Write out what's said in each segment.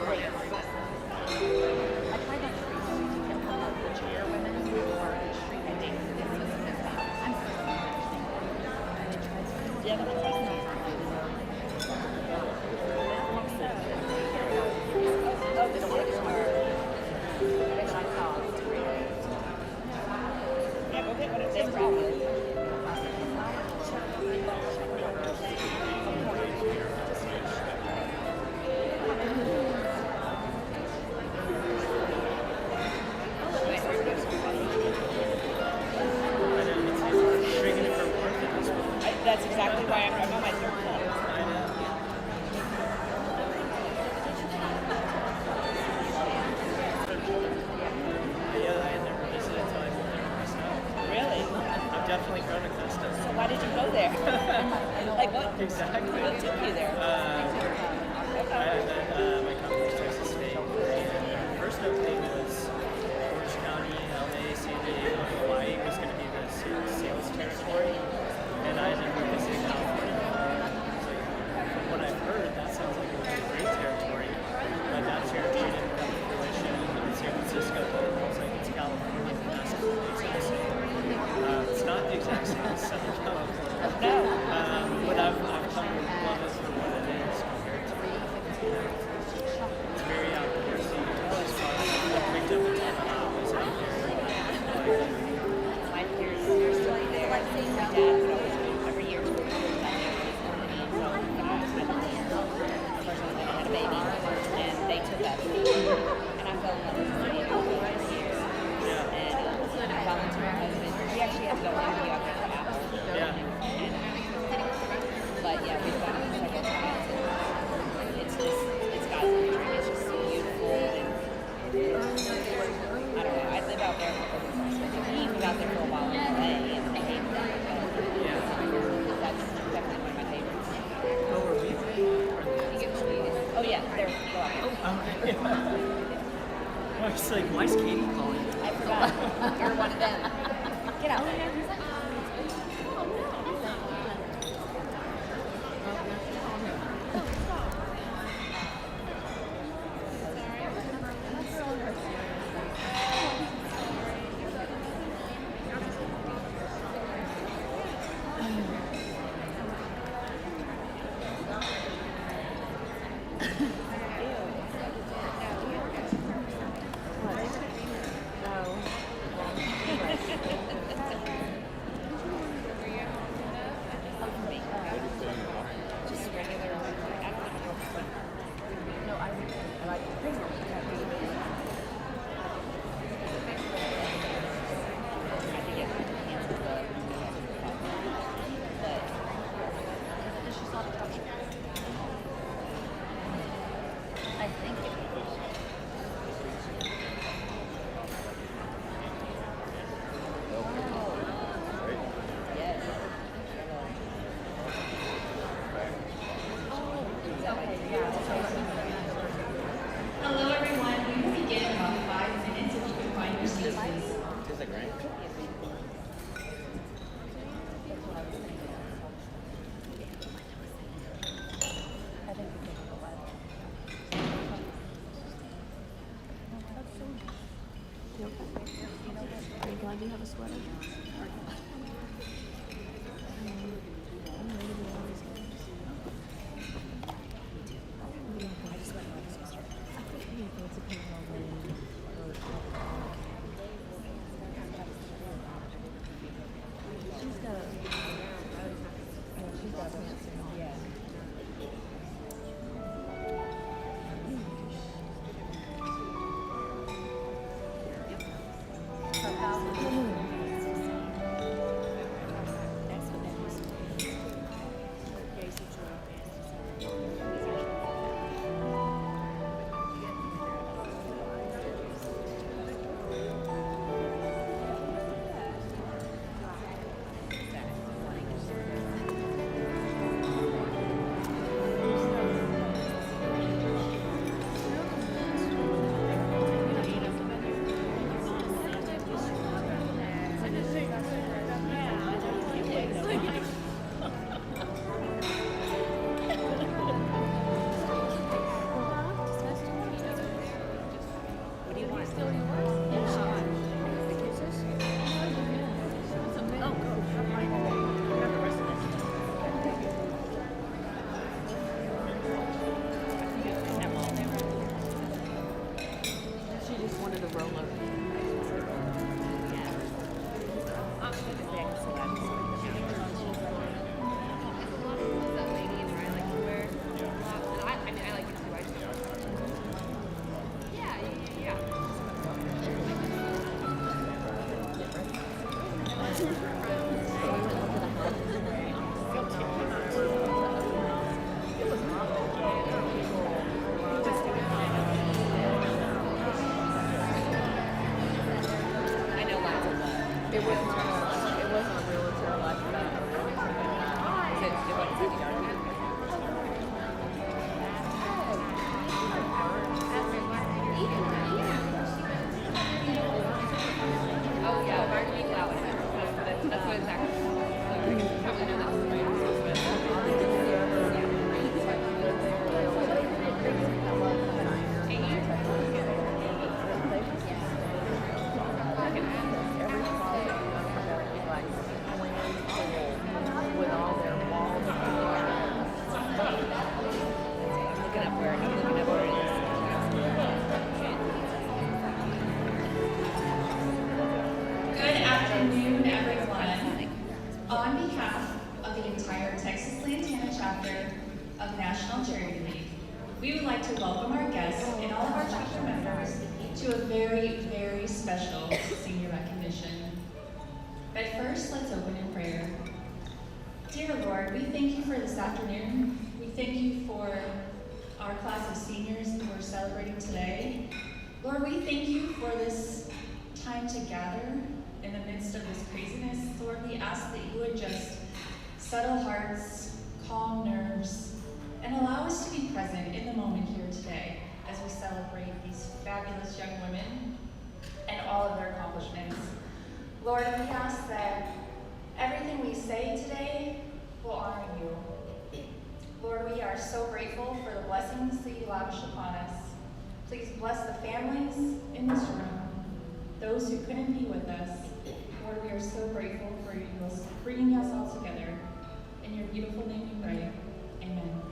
Yeah, that makes sense. Oh, they don't want to do yeah, go get whatever they problem. That's exactly why I'm on my third club. Yeah, I had never visited until I moved there myself. Really? I've definitely grown accustomed. So why did you go there? Like what? Exactly. What took you there? I met my company, Texas State. And first opening was Orange County, LA, San Diego, Hawaii was going to be the sales territory. And I ended up visiting California. So from what I've heard, that sounds like it would be a great territory. But that territory didn't come to fruition in San Francisco. It looks like it's California. That's the same. It's not the exact same as Southern California. No. But I've come to love it for what it is compared to it's very outdoorsy. It's fun. I picked up a ton of hobbies out there. My peers are still there. Like seeing my dad would always go every year. So unfortunately, I had a baby, and they took us. And I fell in love with the city over the years. And I volunteered my husband. We actually had to go to New York for Apple. But yeah, we've done it several times. And it's just, it's God's country. It's just beautiful. And I don't know. I live out there for over the last 50 years. We lived out there for a while in LA, and I hate that. But that's definitely one of my favorites. Oh, were we? Oh yeah, they're I was like, why is Katie calling? I forgot. You're one of them. Get out. Just regular. I don't even know if it's no, I like I think it Hello everyone, we will begin in about 5 minutes if you can find your seats, please. Is that great? Are you glad you have a sweater? upward. I'm looking upward. Good afternoon, everyone. On behalf of the entire Texas Lantana chapter of National Charity League, we would like to welcome our guests and all of our chapter members to a very, very special senior recognition. But first, let's open in prayer. Dear Lord, we thank you for this afternoon. We thank you for our class of seniors who we're celebrating today. Lord, we thank you for this time to gather in the midst of this craziness. Lord, we ask that you would just settle hearts, calm nerves, and allow us to be present in the moment here today as we celebrate these fabulous young women and all of their accomplishments. Lord, we ask that everything we say today will honor you. Lord, we are so grateful for the blessings that you lavish upon us. Please bless the families in this room, those who couldn't be with us. Lord, we are so grateful for you bringing us all together. In your beautiful name we pray. Amen.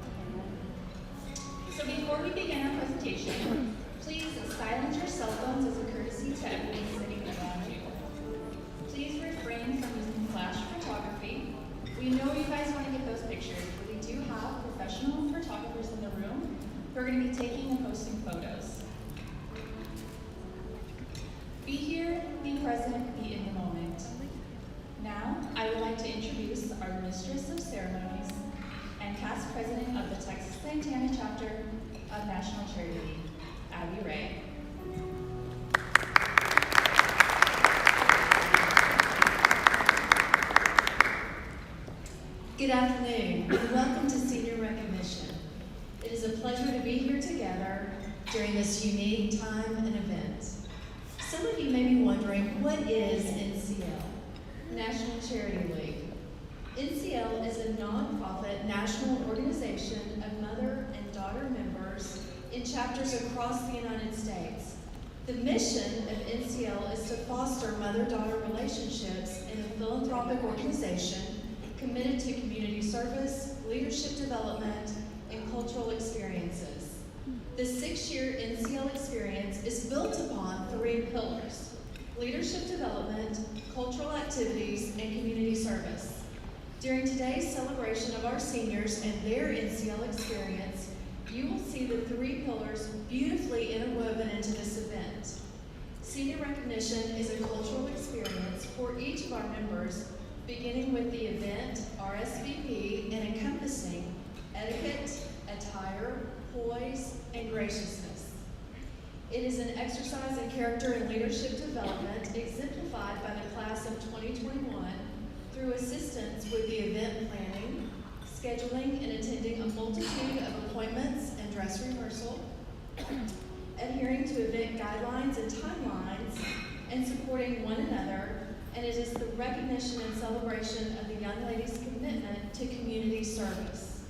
So before we begin our presentation, please silence your cell phones as a courtesy to everyone sitting around you. Please refrain from using flash photography. We know you guys want to get those pictures, but we do have professional photographers in the room who are going to be taking and posting photos. Be here, be present, be in the moment. Now, I would like to introduce our Mistress of Ceremonies and past president of the Texas Lantana chapter of National Charity League, Abby Ray. Good afternoon, and welcome to Senior Recognition. It is a pleasure to be here together during this unique time and event. Some of you may be wondering, what is NCL, National Charity League? NCL is a nonprofit national organization of mother and daughter members in chapters across the United States. The mission of NCL is to foster mother-daughter relationships in a philanthropic organization committed to community service, leadership development, and cultural experiences. The 6-year NCL experience is built upon 3 pillars: leadership development, cultural activities, and community service. During today's celebration of our seniors and their NCL experience, you will see the 3 pillars beautifully interwoven into this event. Senior recognition is a cultural experience for each of our members, beginning with the event RSVP and encompassing etiquette, attire, poise, and graciousness. It is an exercise in character and leadership development exemplified by the class of 2021 through assistance with the event planning, scheduling and attending a multitude of appointments and dress rehearsal, adhering to event guidelines and timelines, and supporting one another. And it is the recognition and celebration of the young ladies' commitment to community service.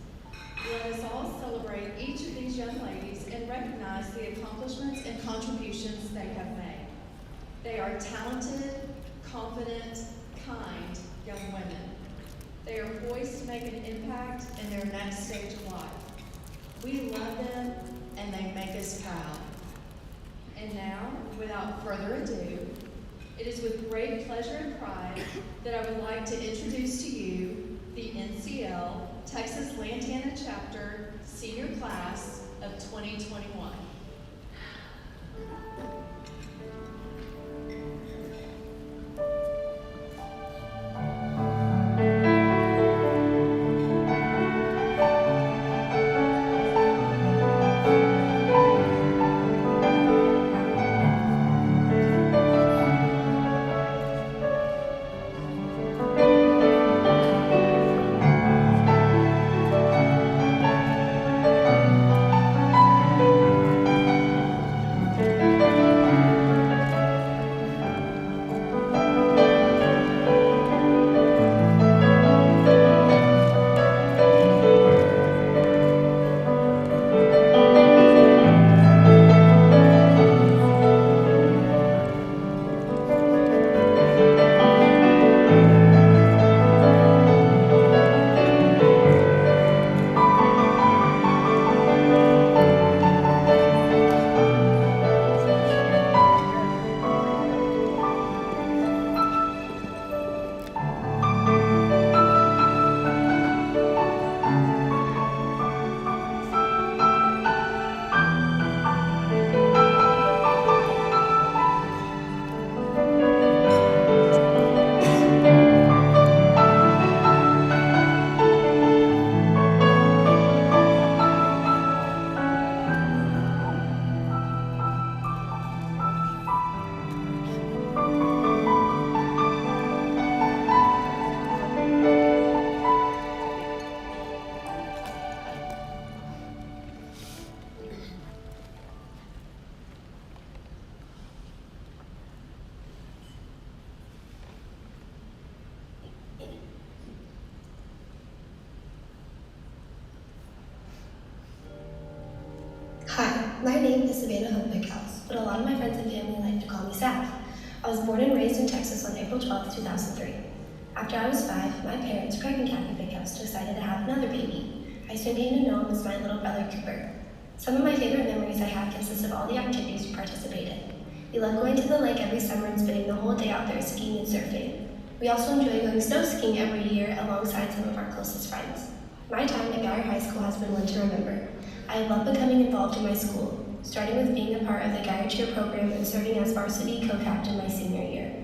Let us all celebrate each of these young ladies and recognize the accomplishments and contributions they have made. They are talented, confident, kind young women. They are poised to make an impact in their next stage of life. We love them and they make us proud. And now, without further ado, it is with great pleasure and pride that I would like to introduce to you the NCL Texas Lantana Chapter Senior Class of 2021. my name is Savannah Hope Bickhouse, but a lot of my friends and family like to call me Sav. I was born and raised in Texas on April 12, 2003. After I was 5, my parents, Craig and Kathy Bickhouse, decided to have another baby. I soon came to know him as my little brother Cooper. Some of my favorite memories I have consist of all the activities we participate in. We love going to the lake every summer and spending the whole day out there skiing and surfing. We also enjoy going snow skiing every year alongside some of our closest friends. My time at Guyer High School has been one to remember. I have loved becoming involved in my school, starting with being a part of the Guyer Cheer program and serving as varsity co-captain my senior year.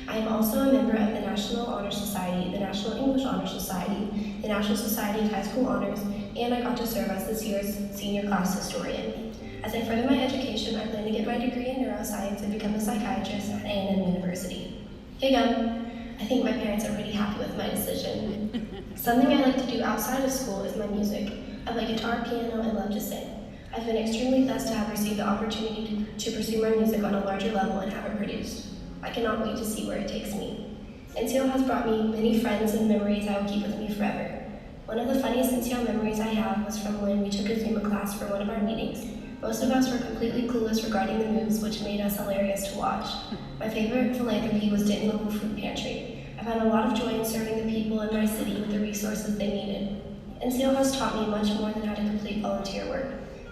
I am also a member of the National Honor Society, the National English Honor Society, the National Society of High School Honors, and I got to serve as this year's senior class historian. As I further my education, I plan to get my degree in neuroscience and become a psychiatrist at A&M University. Hey Gum, I think my parents are pretty happy with my decision. Something I like to do outside of school is my music. I play guitar, piano, and love to sing. I've been extremely blessed to have received the opportunity to pursue my music on a larger level and have it produced. I cannot wait to see where it takes me. NCO has brought me many friends and memories I will keep with me forever. One of the funniest NCO memories I have was from when we took a Zumba class for one of our meetings. Most of us were completely clueless regarding the moves, which made us hilarious to watch. My favorite philanthropy was Denton Local Food Pantry. I've had a lot of joy in serving the people in my city with the resources they needed. NCO has taught me much more than how to complete volunteer work.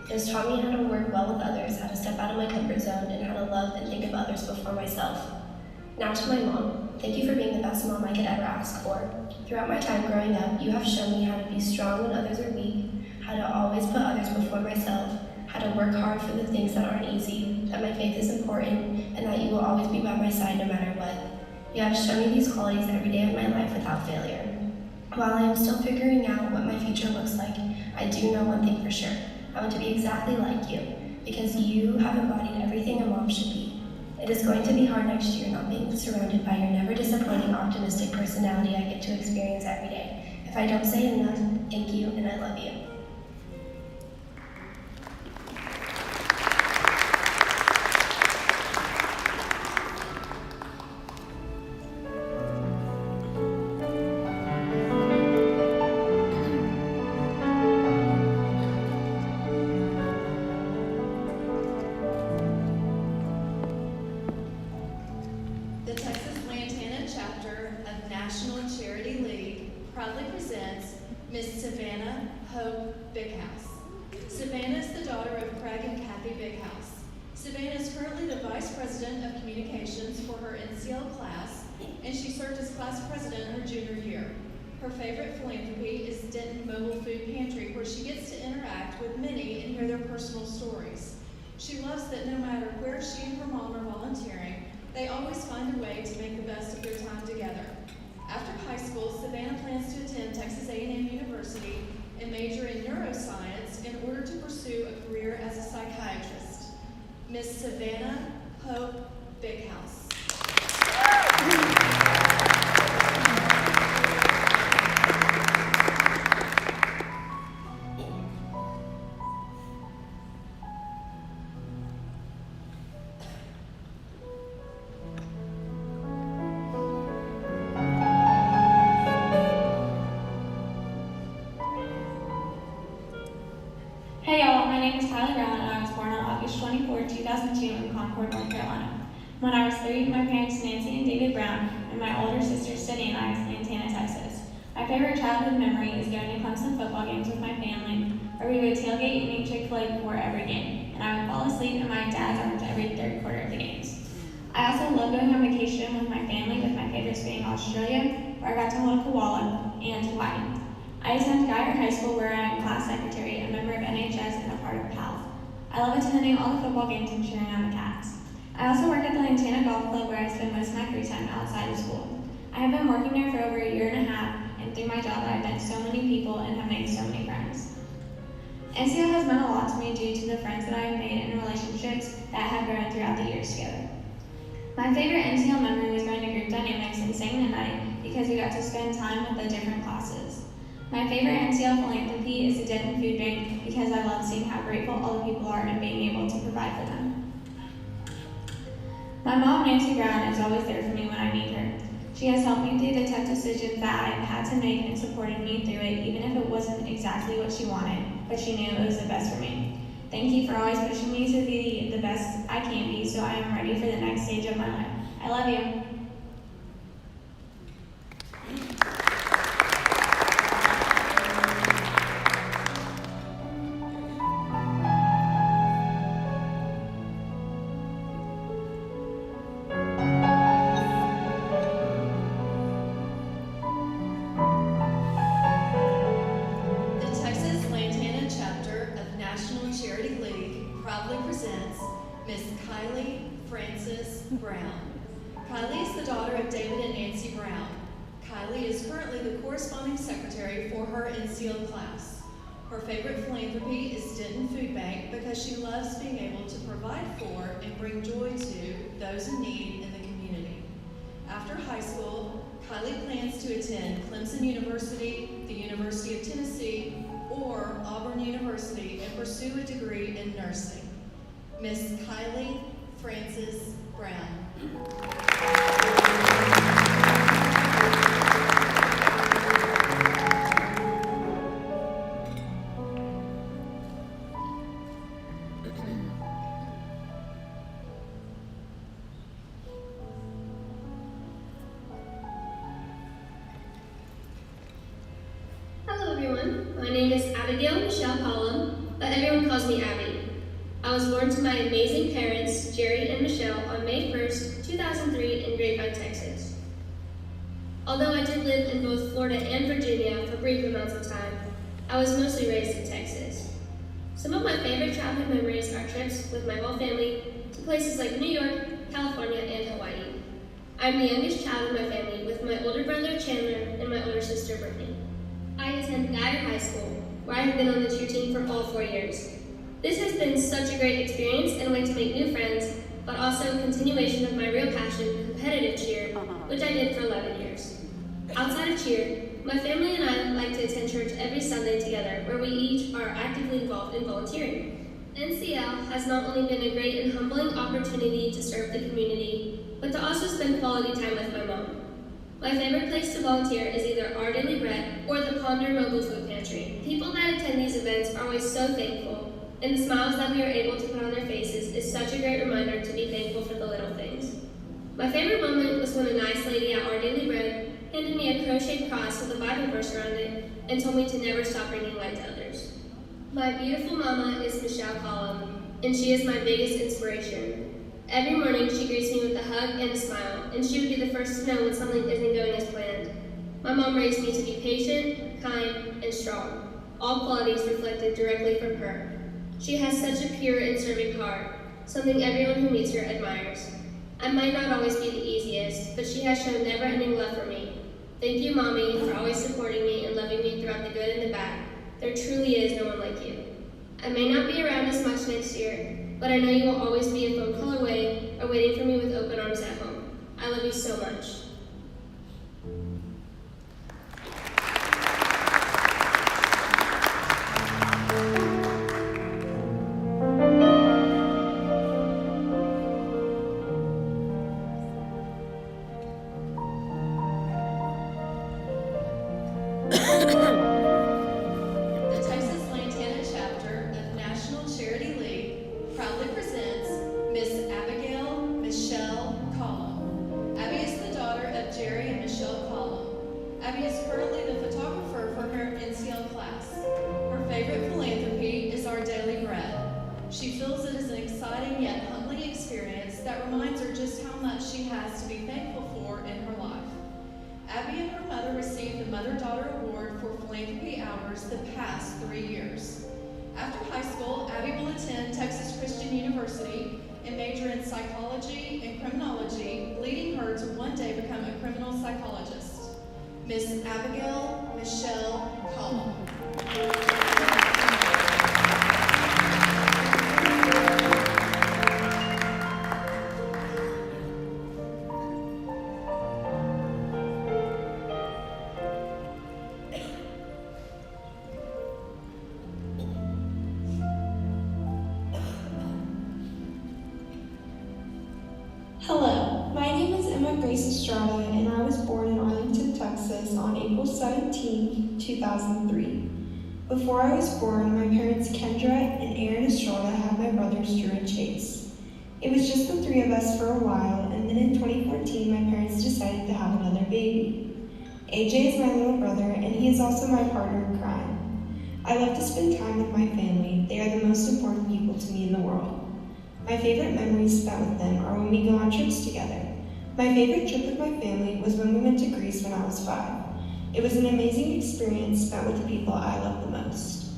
It has taught me how to work well with others, how to step out of my comfort zone, and how to love and think of others before myself. Now to my mom, thank you for being the best mom I could ever ask for. Throughout my time growing up, you have shown me how to be strong when others are weak, how to always put others before myself, how to work hard for the things that aren't easy, that my faith is important, and that you will always be by my side no matter what. You have shown me these qualities every day of my life without failure. While I am still figuring out what my future looks like, I do know one thing for sure. I want to be exactly like you, because you have embodied everything a mom should be. It is going to be hard next year not being surrounded by your never disappointing, optimistic personality I get to experience every day. If I don't say enough, thank you and I love you. The Texas Lantana chapter of National Charity League proudly presents Miss Savannah Hope Bickhouse. Savannah is the daughter of Craig and Kathy Bickhouse. Savannah is currently the Vice President of Communications for her NCL class, and she served as class president her junior year. Her favorite philanthropy is Denton Mobile Food Pantry, where she gets to interact with many and hear their personal stories. She loves that no matter where she and her mom are volunteering, they always find a way to make the best of their time together. After high school, Savannah plans to attend Texas A&M University and major in neuroscience in order to pursue a career as a psychiatrist. Miss Savannah Hope Bickhouse. Hey y'all, my name is Kylie Brown and I was born on August 24, 2002 in Concord, North Carolina. When I was 3, my parents Nancy and David Brown and my older sister Sydney and I to Lantana, Texas. My favorite childhood memory is going to Clemson football games with my family, where we would tailgate and eat Chick-fil-A before every game, and I would fall asleep in my dad's arms every third quarter of the games. I also love going on vacation with my family, with my favorites being Australia, where I got to hold a koala, and Hawaii. I attend Guyer High School, where I am class secretary, a member of NHS, and a part of PALS. I love attending all the football games and cheering on the Cats. I also work at the Lantana Golf Club, where I spend most of my free time outside of school. I have been working there for over a year and a half, and through my job I have met so many people and have made so many friends. NCO has meant a lot to me due to the friends that I have made and relationships that have grown throughout the years together. My favorite NCO memory was going to Group Dynamics and singing at night because we got to spend time with the different classes. My favorite NCO philanthropy is the Denton Food Bank because I love seeing how grateful all the people are and being able to provide for them. My mom, Nancy Brown, is always there for me when I need her. She has helped me through the tough decisions that I've had to make and supported me through it, even if it wasn't exactly what she wanted, but she knew it was the best for me. Thank you for always pushing me to be the best I can be so I am ready for the next stage of my life. I love you. The Texas Lantana chapter of National Charity League proudly presents Miss Kylie Frances Brown. Kylie is the daughter of David and Nancy Brown. Kylie is currently the corresponding secretary for her NCO class. Her favorite philanthropy is Denton Food Bank because she loves being able to provide for and bring joy to those in need in the community. After high school, Kylie plans to attend Clemson University, the University of Tennessee, or Auburn University and pursue a degree in nursing. Miss Kylie Frances Brown. Hello everyone, my name is Abigail Michelle Collum, but everyone calls me Abby. I was born to my amazing parents, Jerry and Michelle, on May 1st, 2003 in Grapevine, Texas. Although I did live in both Florida and Virginia for brief amounts of time, I was mostly raised in Texas. Some of my favorite childhood memories are trips with my whole family to places like New York, California, and Hawaii. I'm the youngest child in my family with my older brother Chandler and my older sister Brittany. I attend Guyer High School, where I have been on the cheer team for all 4 years. This has been such a great experience and a way to make new friends, but also a continuation of my real passion, competitive cheer, which I did for 11 years. Outside of cheer, my family and I like to attend church every Sunday together, where we each are actively involved in volunteering. NCL has not only been a great and humbling opportunity to serve the community, but to also spend quality time with my mom. My favorite place to volunteer is either Our Daily Bread or the Ponder Mobile Food Pantry. People that attend these events are always so thankful, and the smiles that we are able to put on their faces is such a great reminder to be thankful for the little things. My favorite moment was when a nice lady at Our Daily Bread handed me a crocheted cross with a Bible verse around it and told me to never stop bringing light to others. My beautiful mama is Michelle Collum, and she is my biggest inspiration. Every morning she greets me with a hug and a smile, and she would be the first to know when something isn't going as planned. My mom raised me to be patient, kind, and strong, all qualities reflected directly from her. She has such a pure and serving heart, something everyone who meets her admires. I might not always be the easiest, but she has shown never-ending love for me. Thank you, Mommy, for always supporting me and loving me throughout the good and the bad. There truly is no one like you. I may not be around as much next year, but I know you will always be a phone call away or waiting for me with open arms at home. I love you so much. The Texas Lantana chapter of National Charity League proudly presents Miss Abigail Michelle Collum. Abby is the daughter of Jerry and Michelle Collum. Abby is currently the photographer for her NCL class. Her favorite philanthropy is Our Daily Bread. She feels it is an exciting yet humbling experience that reminds her just how much she has to be thankful for in her life. Abby and her mother received the Mother-Daughter Award for Philanthropy Hours the past 3 years. After high school, Abby will attend Texas Christian University and major in psychology and criminology, leading her to one day become a criminal psychologist. Miss Abigail Michelle Collum. Hello, my name is Emma Grace Estrada, and I was born in Arlington, Texas on April 17, 2003. Before I was born, my parents Kendra and Aaron Estrada had my brothers Drew and Chase. It was just the three of us for a while, and then in 2014, my parents decided to have another baby. AJ is my little brother, and he is also my partner in crime. I love to spend time with my family. They are the most important people to me in the world. My favorite memories spent with them are when we go on trips together. My favorite trip with my family was when we went to Greece when I was 5. It was an amazing experience spent with the people I love the most.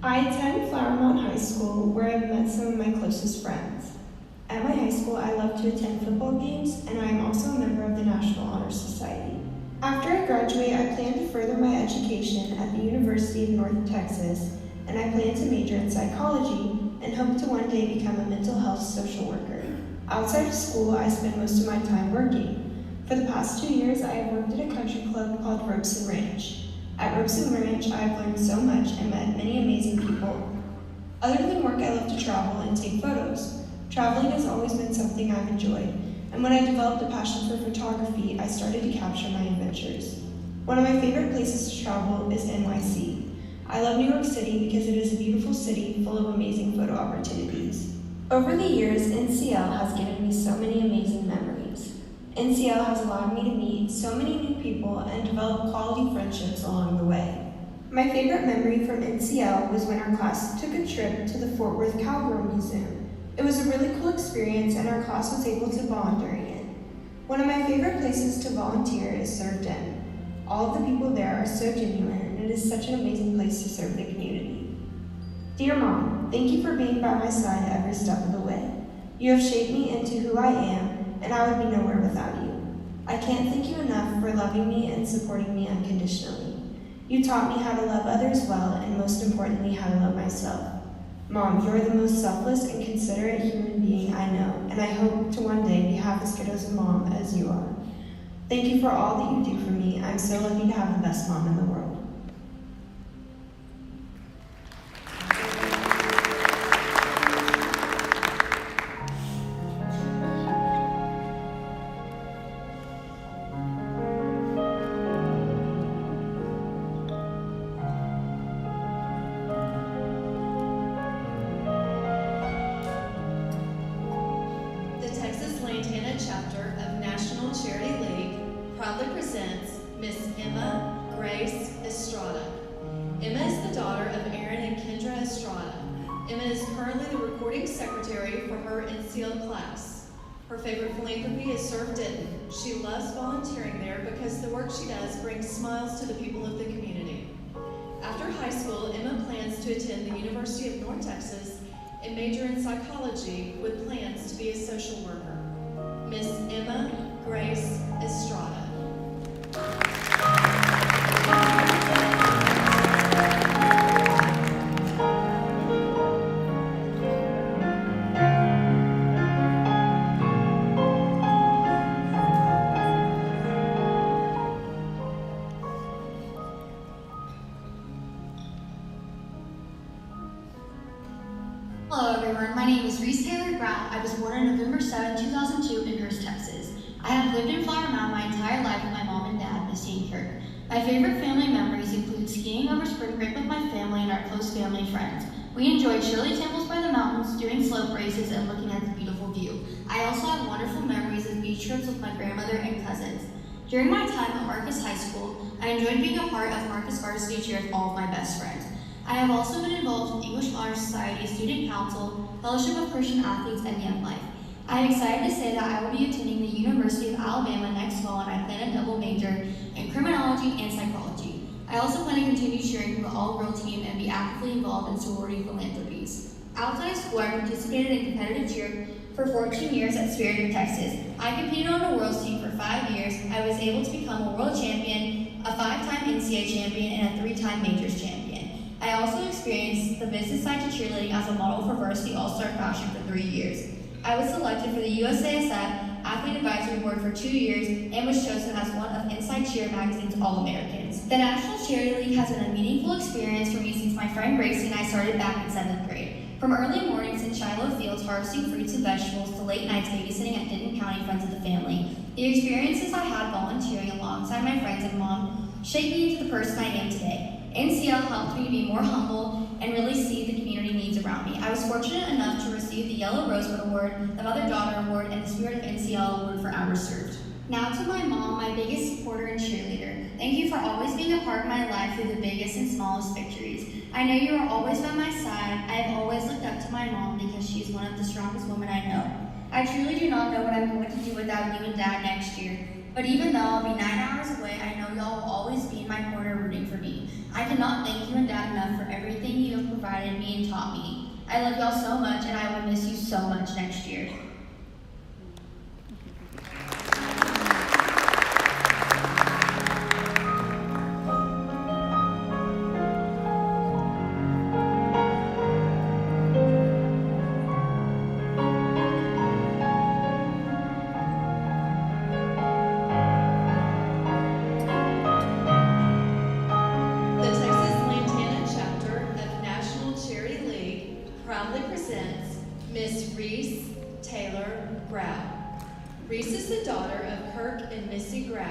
I attend Flowermont High School, where I've met some of my closest friends. At my high school, I love to attend football games, and I am also a member of the National Honor Society. After I graduate, I plan to further my education at the University of North Texas, and I plan to major in psychology and hope to one day become a mental health social worker. Outside of school, I spend most of my time working. For the past 2 years, I have worked at a country club called Ropes and Ranch. At Ropes and Ranch, I have learned so much and met many amazing people. Other than work, I love to travel and take photos. Traveling has always been something I've enjoyed, and when I developed a passion for photography, I started to capture my adventures. One of my favorite places to travel is NYC. I love New York City because it is a beautiful city full of amazing photo opportunities. Over the years, NCL has given me so many amazing memories. NCL has allowed me to meet so many new people and develop quality friendships along the way. My favorite memory from NCL was when our class took a trip to the Fort Worth Cowgirl Museum. It was a really cool experience and our class was able to bond during it. One of my favorite places to volunteer is Served In. All of the people there are so genuine and it is such an amazing place to serve the community. Dear Mom, thank you for being by my side every step of the way. You have shaped me into who I am, and I would be nowhere without you. I can't thank you enough for loving me and supporting me unconditionally. You taught me how to love others well, and most importantly, how to love myself. Mom, you are the most selfless and considerate human being I know, and I hope to one day be half as good as a mom as you are. Thank you for all that you do for me. I'm so lucky to have the best mom in the world. Chapter of National Charity League proudly presents Miss Emma Grace Estrada. Emma is the daughter of Aaron and Kendra Estrada. Emma is currently the recording secretary for her NCL class. Her favorite philanthropy is Served In. She loves volunteering there because the work she does brings smiles to the people of the community. After high school, Emma plans to attend the University of North Texas and major in psychology with plans to be a social worker. Miss Emma Grace Estrada. Hello everyone, my name is Reese Taylor Brown. I was born on November 7, 2002 in Hurst, Texas. I have lived in Flower Mound my entire life with my mom and dad, Miss Jane Kirk. My favorite family memories include skiing over spring break with my family and our close family friends. We enjoyed Shirley Temples by the mountains, doing slope races, and looking at the beautiful view. I also have wonderful memories of beach trips with my grandmother and cousins. During my time at Marcus High School, I enjoyed being a part of Marcus Varsity Cheer with all of my best friends. I have also been involved with English Honor Society, Student Council, Fellowship of Christian Athletes, and Young Life. I am excited to say that I will be attending the University of Alabama next fall, and I plan a double major in criminology and psychology. I also plan to continue cheering for the all-girl team and be actively involved in sorority philanthropies. Outside of school, I participated in competitive cheer for 14 years at Spirit of Texas. I competed on a world's team for 5 years. I was able to become a world champion, a 5-time NCAA champion, and a 3-time majors champion. I also experienced the business side to cheerleading as a model for Varsity All-Star Fashion for 3 years. I was selected for the USASF Athlete Advisory Board for 2 years and was chosen as one of Inside Cheer Magazine's All-Americans. The National Charity League has been a meaningful experience for me since my friend Gracie and I started back in 7th grade. From early mornings in Shiloh fields harvesting fruits and vegetables to late nights babysitting at Denton County Friends of the Family, the experiences I had volunteering alongside my friends and mom shaped me into the person I am today. NCL helped me to be more humble and really see the community needs around me. I was fortunate enough to receive the Yellow Rosebud Award, the Mother-Daughter Award, and the Spirit of NCL Award for hours served. Now to my mom, my biggest supporter and cheerleader. Thank you for always being a part of my life through the biggest and smallest victories. I know you are always by my side. I have always looked up to my mom because she is one of the strongest women I know. I truly do not know what I'm going to do without you and Dad next year. But even though I'll be 9 hours away, I know y'all will always be in my corner rooting for me. I cannot thank you and Dad enough for everything you have provided me and taught me. I love y'all so much, and I will miss you so much next year. Miss Reese Taylor Grau. Reese is the daughter of Kirk and Missy Grau.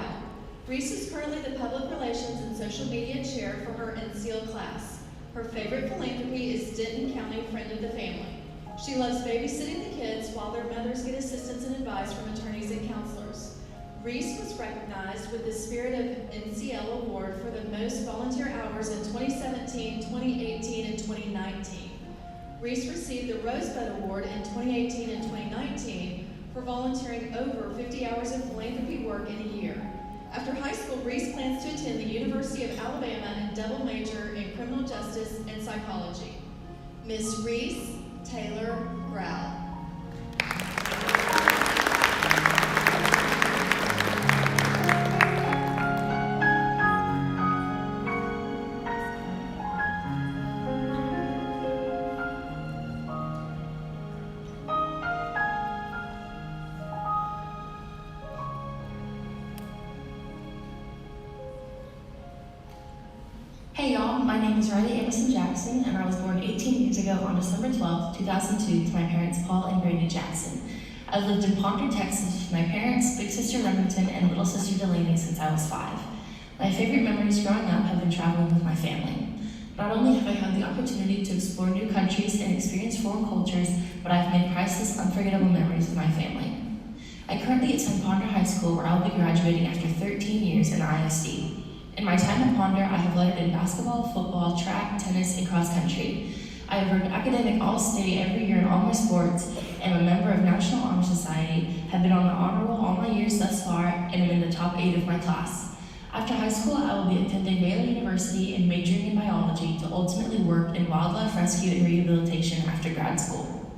Reese is currently the Public Relations and Social Media Chair for her NCL class. Her favorite philanthropy is Denton County Friend of the Family. She loves babysitting the kids while their mothers get assistance and advice from attorneys and counselors. Reese was recognized with the Spirit of NCL Award for the most volunteer hours in 2017, 2018, and 2019. Reese received the Rosebud Award in 2018 and 2019 for volunteering over 50 hours of philanthropy work in a year. After high school, Reese plans to attend the University of Alabama and double major in criminal justice and psychology. Miss Reese Taylor Grau. Hey y'all, my name is Riley Emerson Jackson, and I was born 18 years ago on December 12, 2002 to my parents Paul and Brandon Jackson. I've lived in Ponder, Texas with my parents, big sister Remington, and little sister Delaney since I was 5. My favorite memories growing up have been traveling with my family. Not only have I had the opportunity to explore new countries and experience foreign cultures, but I've made priceless, unforgettable memories with my family. I currently attend Ponder High School, where I'll be graduating after 13 years in ISD. In my time at Ponder, I have lettered in basketball, football, track, tennis, and cross country. I have earned academic all-state every year in all my sports, and am a member of National Honor Society, have been on the honor roll all my years thus far, and am in the top 8 of my class. After high school, I will be attending Baylor University and majoring in biology to ultimately work in wildlife rescue and rehabilitation after grad school.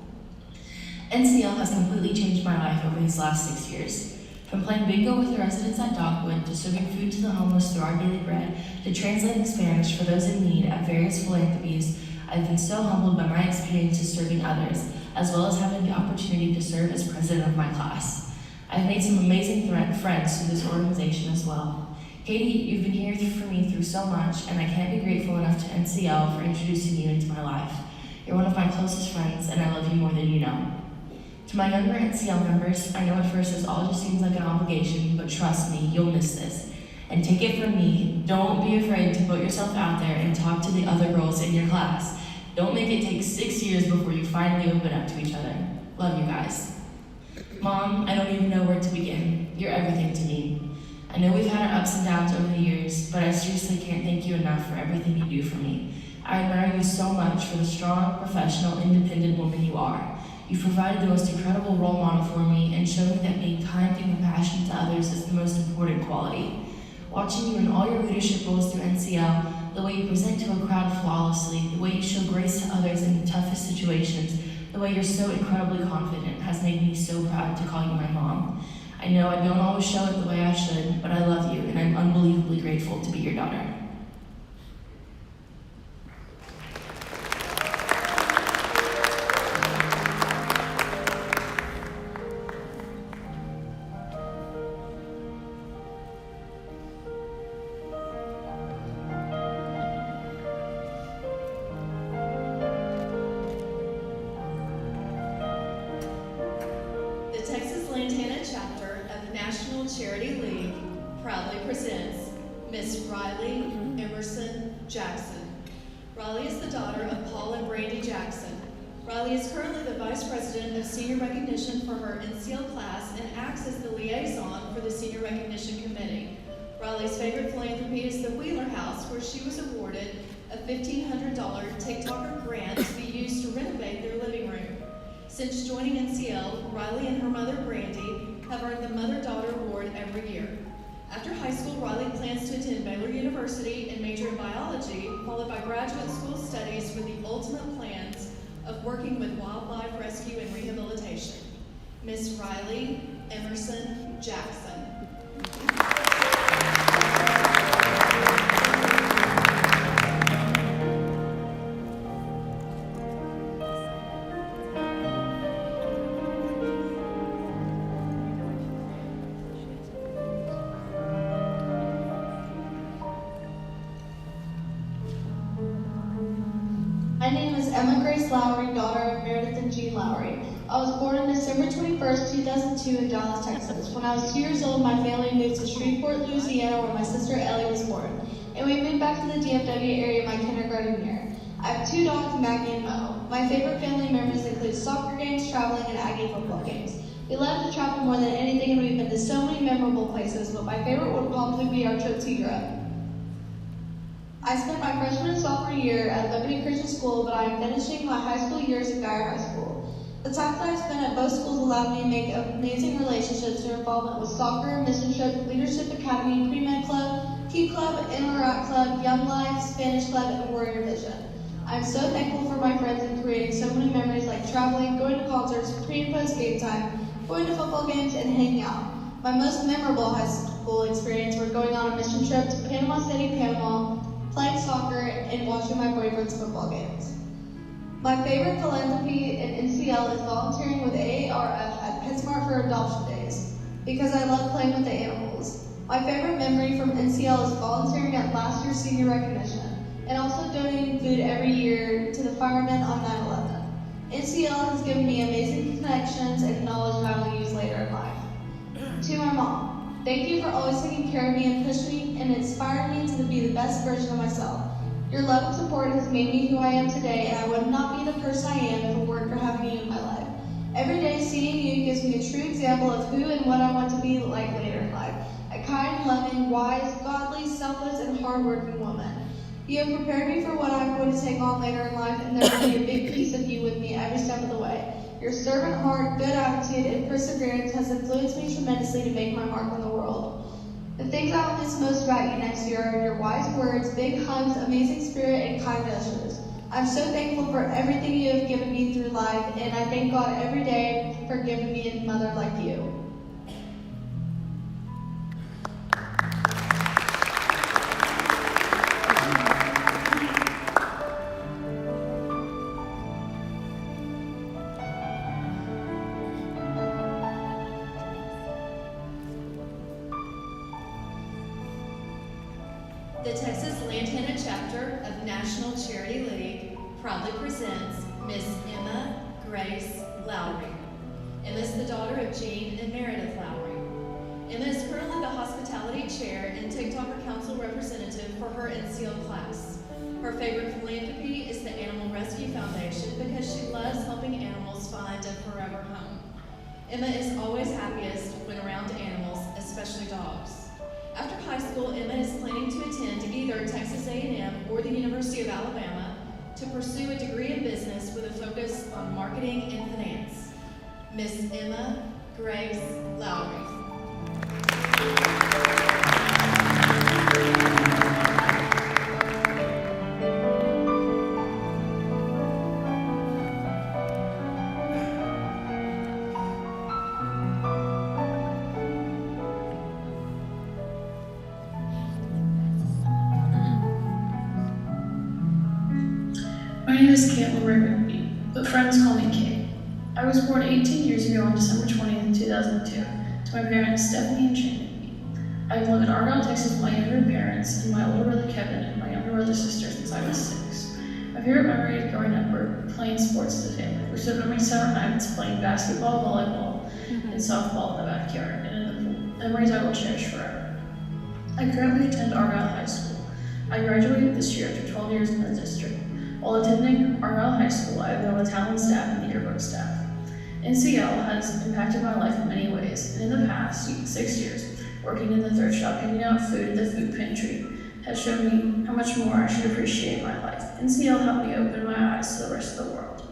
NCL has completely changed my life over these last 6 years. From playing bingo with the residents at Dogwood, to serving food to the homeless through our daily bread, to translating Spanish for those in need at various philanthropies, I've been so humbled by my experiences serving others, as well as having the opportunity to serve as president of my class. I've made some amazing friends through this organization as well. Katie, you've been here for me through so much, and I can't be grateful enough to NCL for introducing you into my life. You're one of my closest friends, and I love you more than you know. To my younger NCL members, I know at first this all just seems like an obligation, but trust me, you'll miss this. And take it from me, don't be afraid to put yourself out there and talk to the other girls in your class. Don't make it take 6 years before you finally open up to each other. Love you guys. Mom, I don't even know where to begin. You're everything to me. I know we've had our ups and downs over the years, but I seriously can't thank you enough for everything you do for me. I admire you so much for the strong, professional, independent woman you are. You've provided the most incredible role model for me and shown me that being kind and compassionate to others is the most important quality. Watching you in all your leadership roles through NCL, the way you present to a crowd flawlessly, the way you show grace to others in the toughest situations, the way you're so incredibly confident has made me so proud to call you my mom. I know I don't always show it the way I should, but I love you and I'm unbelievably grateful to be your daughter. National Charity League proudly presents Miss Riley Emerson Jackson. Riley is the daughter of Paul and Brandy Jackson. Riley is currently the Vice President of Senior Recognition for her NCL class and acts as the liaison for the Senior Recognition Committee. Riley's favorite philanthropy is the Wheeler House, where she was awarded a $1,500 TikToker grant to be used to renovate their living room. Since joining NCL, Riley and her mother, Brandy, have earned the Mother-Daughter Award every year. After high school, Riley plans to attend Baylor University and major in biology, followed by graduate school studies with the ultimate plans of working with wildlife rescue and rehabilitation. Miss Riley Emerson Jackson. My name is Emma Grace Lowry, daughter of Meredith and Jean Lowry. I was born on December 21st, 2002 in Dallas, Texas. When I was 2 years old, my family moved to Shreveport, Louisiana, where my sister Ellie was born. And we moved back to the DFW area my kindergarten year. I have 2 dogs, Maggie and Mo. My favorite family memories include soccer games, traveling, and Aggie football games. We love to travel more than anything, and we've been to so many memorable places, but my favorite would probably be our trip to Europe. I spent my freshman and sophomore year at Liberty Christian School, but I am finishing my high school years at Geyer High School. The time that I spent at both schools allowed me to make amazing relationships through involvement with soccer, mission trip, leadership academy, pre-med club, Key Club, Interact Club, Young Life, Spanish Club, and Warrior Vision. I'm so thankful for my friends and creating so many memories like traveling, going to concerts, pre and post game time, going to football games, and hanging out. My most memorable high school experience were going on a mission trip to Panama City, Panama, playing soccer, and watching my boyfriend's football games. My favorite philanthropy in NCL is volunteering with AARF at PetSmart for adoption days, because I love playing with the animals. My favorite memory from NCL is volunteering at last year's senior recognition, and also donating food every year to the firemen on 9/11. NCL has given me amazing connections and knowledge I will use later in life. To my mom, thank you for always taking care of me and pushing me and inspiring me to be the best version of myself. Your love and support has made me who I am today, and I would not be the person I am if it weren't for having you in my life. Every day seeing you gives me a true example of who and what I want to be like later in life. A kind, loving, wise, godly, selfless, and hardworking woman. You have prepared me for what I'm going to take on later in life, and there will be a big piece of you with me every step of the way. Your servant heart, good attitude, and perseverance has influenced me tremendously to make my mark on the world. The things I will miss most about you next year are your wise words, big hugs, amazing spirit, and kind gestures. I'm so thankful for everything you have given me through life, and I thank God every day for giving me a mother like you. The Texas Lantana chapter of National Charity League proudly presents Miss Emma Grace Lowry. Emma is the daughter of Jean and Meredith Lowry. Emma is currently the hospitality chair and TikToker council representative for her NCL class. Her favorite philanthropy is the Animal Rescue Foundation because she loves helping animals find a forever home. Emma is always happiest when around animals, especially dogs. After high school, Emma is planning to attend either Texas A&M or the University of Alabama to pursue a degree in business with a focus on marketing and finance. Miss Emma Grace Lowry. My name is Caitlin Rigby, but friends call me Kate. I was born 18 years ago on December 20th, 2002, to my parents Stephanie and Shannon. I've lived in Argyle, Texas with my younger parents and my older brother Kevin and my younger brother sister since I was 6. My favorite memories growing up were playing sports as a family. We spent many summer nights playing basketball, volleyball, and softball in the backyard, and in the pool. Memories I will cherish forever. I currently attend Argyle High School. I graduated this year after 12 years in the district. While attending Argyle High School, I have been on the talent staff and the yearbook staff. NCL has impacted my life in many ways, and in the past 6 years, working in the thrift shop, handing out food at the food pantry, has shown me how much more I should appreciate my life. NCL helped me open my eyes to the rest of the world.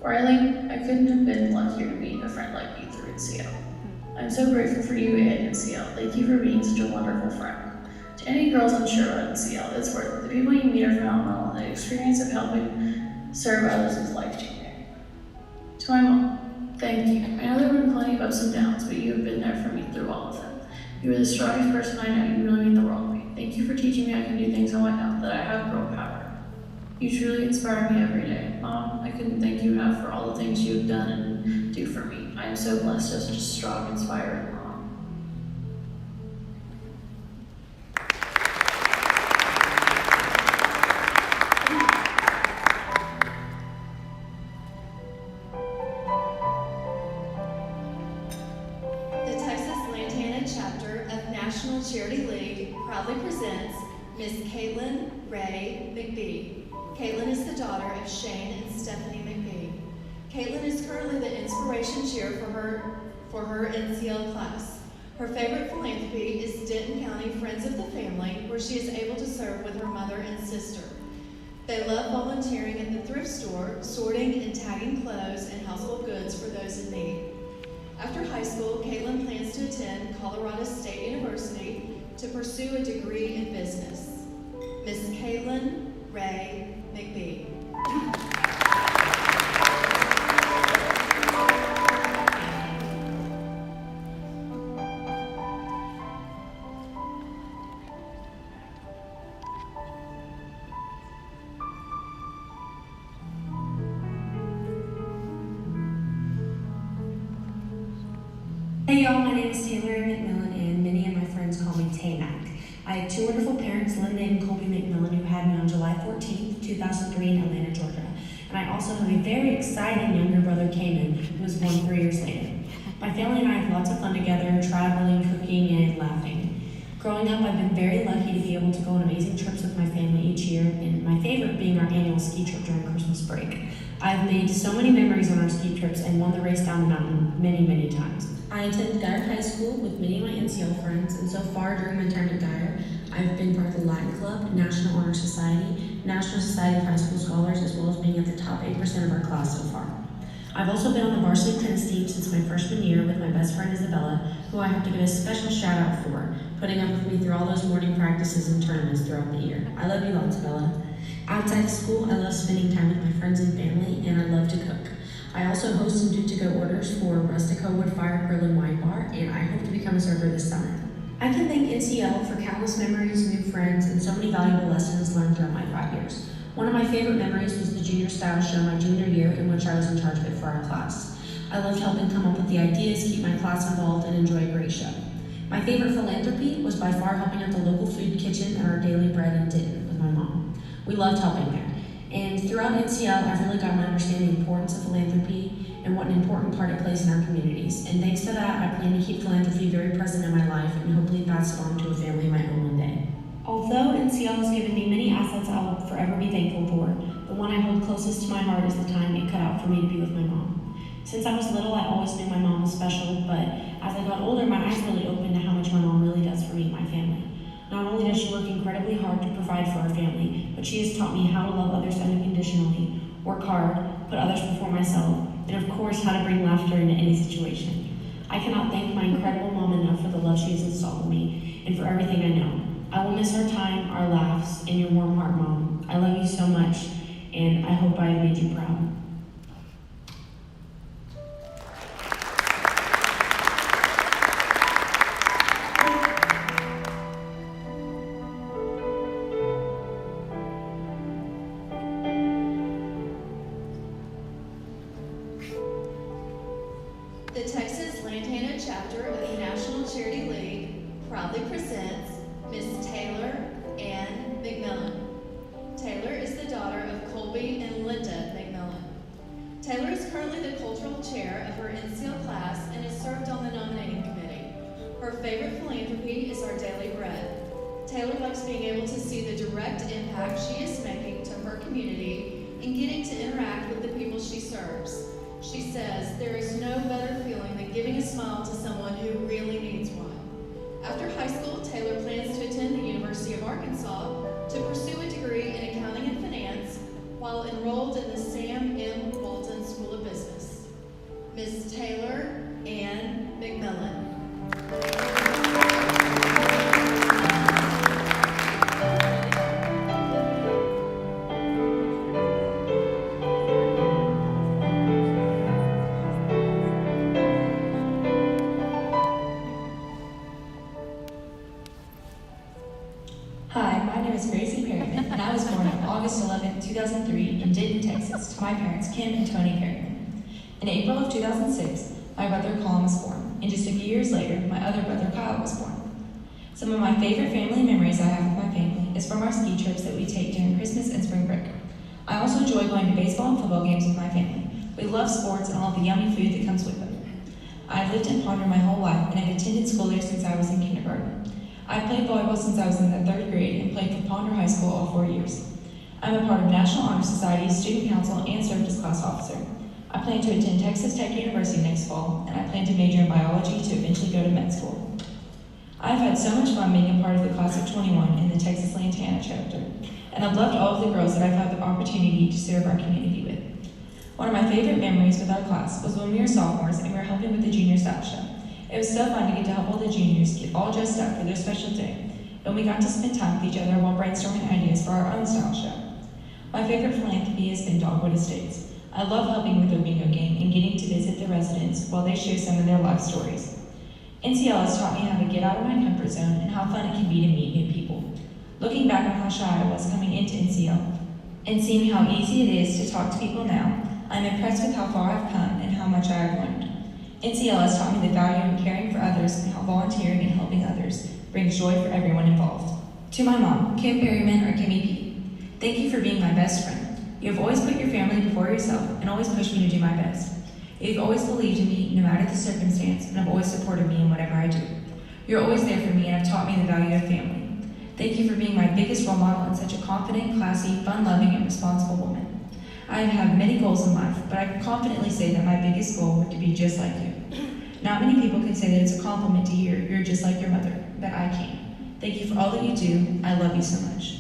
Riley, I couldn't have been luckier to meet a friend like you through NCL. I'm so grateful for you and NCL. Thank you for being such a wonderful friend. To any girls unsure about NCL, it's worth it. The people you meet are phenomenal, and the experience of helping serve others is life-changing. To my mom, thank you. I know there have been plenty of ups and downs, but you have been there for me through all of them. You are the strongest person I know. You really mean the world to me. Thank you for teaching me I can do things on my own, that I have girl power. You truly inspire me every day. Mom, I couldn't thank you enough for all the things you have done and do for me. I am so blessed to have such a strong, inspiring mom. The Texas Lantana chapter of National Charity League proudly presents Miss Caitlin Ray McBee. Caitlin is the daughter of Shane and Stephanie McBee. Caitlin is currently the inspiration cheer for her NCL class. Her favorite philanthropy is Denton County Friends of the Family, where she is able to serve with her mother and sister. They love volunteering at the thrift store, sorting and tagging clothes and household goods for those in need. After high school, Caitlin plans to attend Colorado State University to pursue a degree in business. Miss Caitlin Ray McBee. Hey y'all, my name is Taylor McMillan, and many of my friends call me Tay-Mac. I have two wonderful parents, Linda and Colby McMillan, who had me on July 14th, 2003 in Atlanta, Georgia. And I also have a very exciting younger brother, Kanan, who was born 3 years later. My family and I have lots of fun together, traveling, cooking, and laughing. Growing up, I've been very lucky to be able to go on amazing trips with my family each year, and my favorite being our annual ski trip during Christmas break. I've made so many memories on our ski trips and won the race down the mountain many, many times. I attended Dyer High School with many of my NCL friends, and so far during my time at Dyer, I've been part of the Latin Club, National Honor Society, National Society of High School Scholars, as well as being at the top 8% of our class so far. I've also been on the varsity tennis team since my freshman year with my best friend Isabella, who I have to give a special shout out for putting up with me through all those morning practices and tournaments throughout the year. I love you lots, Bella. Outside of school, I love spending time with my friends and family, and I love to cook. I also host and do to-go orders for Rustico Wood Fire Grill and Wine Bar, and I hope to become a server this summer. I can thank NCL for countless memories, new friends, and so many valuable lessons learned throughout my 5 years. One of my favorite memories was the Junior Style Show my junior year, in which I was in charge of it for our class. I loved helping come up with the ideas, keep my class involved, and enjoy a great show. My favorite philanthropy was by far helping out the local food kitchen and our daily bread in Denton with my mom. We loved helping there. And throughout NCL, I've really got to understand the importance of philanthropy and what an important part it plays in our communities. And thanks to that, I plan to keep philanthropy very present in my life and hopefully pass it on to a family of my own one day. Although NCL has given me many assets I will forever be thankful for, the one I hold closest to my heart is the time it cut out for me to be with my mom. Since I was little, I always knew my mom was special, but as I got older, my eyes really opened to how much my mom really does for me and my family. Not only does she work incredibly hard to provide for our family, but she has taught me how to love others unconditionally, work hard, put others before myself, and of course, how to bring laughter into any situation. I cannot thank my incredible mom enough for the love she has installed in me and for everything I know. I will miss our time, our laughs, and your warm heart, Mom. I love you so much, and I hope I have made you proud. The Texas Lantana chapter of the National Charity League proudly presents Miss Taylor Ann McMillan. Taylor is the daughter of Colby and Linda McMillan. Taylor is currently the cultural chair of her NCL class and has served on the nominating committee. Her favorite philanthropy is our daily bread. Taylor loves being able to see the direct impact she is making to her community and getting to interact with the people she serves. She says, "There is no better feeling than giving a smile to someone who really needs one." After high school, Taylor plans to attend the University of Arkansas to pursue a degree in accounting and finance while enrolled in the Sam M. Walton School of Business. Ms. Taylor Ann McMillan. Hi, my name is Gracie Perryman, and I was born on August 11, 2003 in Denton, Texas, to my parents, Kim and Tony Perryman. In April of 2006, my brother Colin was born, and just a few years later, my other brother Kyle was born. Some of my favorite family memories I have with my family is from our ski trips that we take during Christmas and spring break. I also enjoy going to baseball and football games with my family. We love sports and all the yummy food that comes with them. I've lived in Ponder my whole life, and I've attended school there since I was in kindergarten. I played volleyball since I was in the 3rd grade and played for Ponder High School all 4 years. I'm a part of National Honor Society, Student Council, and served as class officer. I plan to attend Texas Tech University next fall, and I plan to major in biology to eventually go to med school. I've had so much fun being a part of the Class of 21 in the Texas Lantana chapter, and I've loved all of the girls that I've had the opportunity to serve our community with. One of my favorite memories with our class was when we were sophomores and we were helping with the junior style show. It was so fun to get to help all the juniors get all dressed up for their special day, and we got to spend time with each other while brainstorming ideas for our own style show. My favorite philanthropy has been Dogwood Estates. I love helping with their bingo game and getting to visit the residents while they share some of their life stories. NCL has taught me how to get out of my comfort zone and how fun it can be to meet new people. Looking back on how shy I was coming into NCL and seeing how easy it is to talk to people now, I'm impressed with how far I've come and how much I have learned. NCL has taught me the value of caring for others and how volunteering and helping others brings joy for everyone involved. To my mom, Kim Perryman or Kimmy P, thank you for being my best friend. You have always put your family before yourself and always pushed me to do my best. You've always believed in me, no matter the circumstance, and have always supported me in whatever I do. You're always there for me and have taught me the value of family. Thank you for being my biggest role model and such a confident, classy, fun-loving, and responsible woman. I have many goals in life, but I can confidently say that my biggest goal would be just like you. Not many people can say that it's a compliment to hear you're just like your mother, but I can. Thank you for all that you do. I love you so much.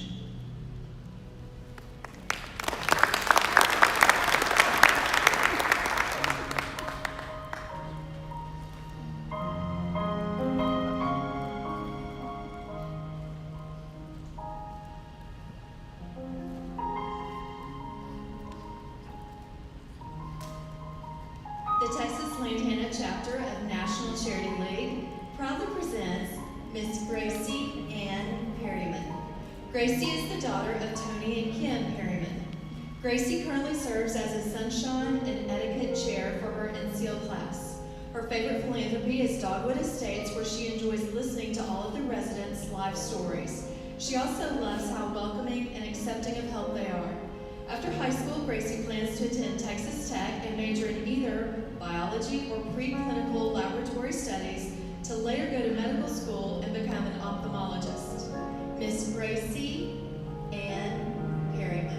The Texas Lantana chapter of National Charity League proudly presents Miss Gracie Ann Perryman. Gracie is the daughter of Tony and Kim Perryman. Gracie currently serves as a Sunshine and Etiquette Chair for her NCL class. Her favorite philanthropy is Dogwood Estates, where she enjoys listening to all of the residents' life stories. She also loves how welcoming and accepting of help they are. After high school, Gracie plans to attend Texas Tech and major in either biology or preclinical laboratory studies to later go to medical school and become an ophthalmologist. Miss Gracie Ann Perryman.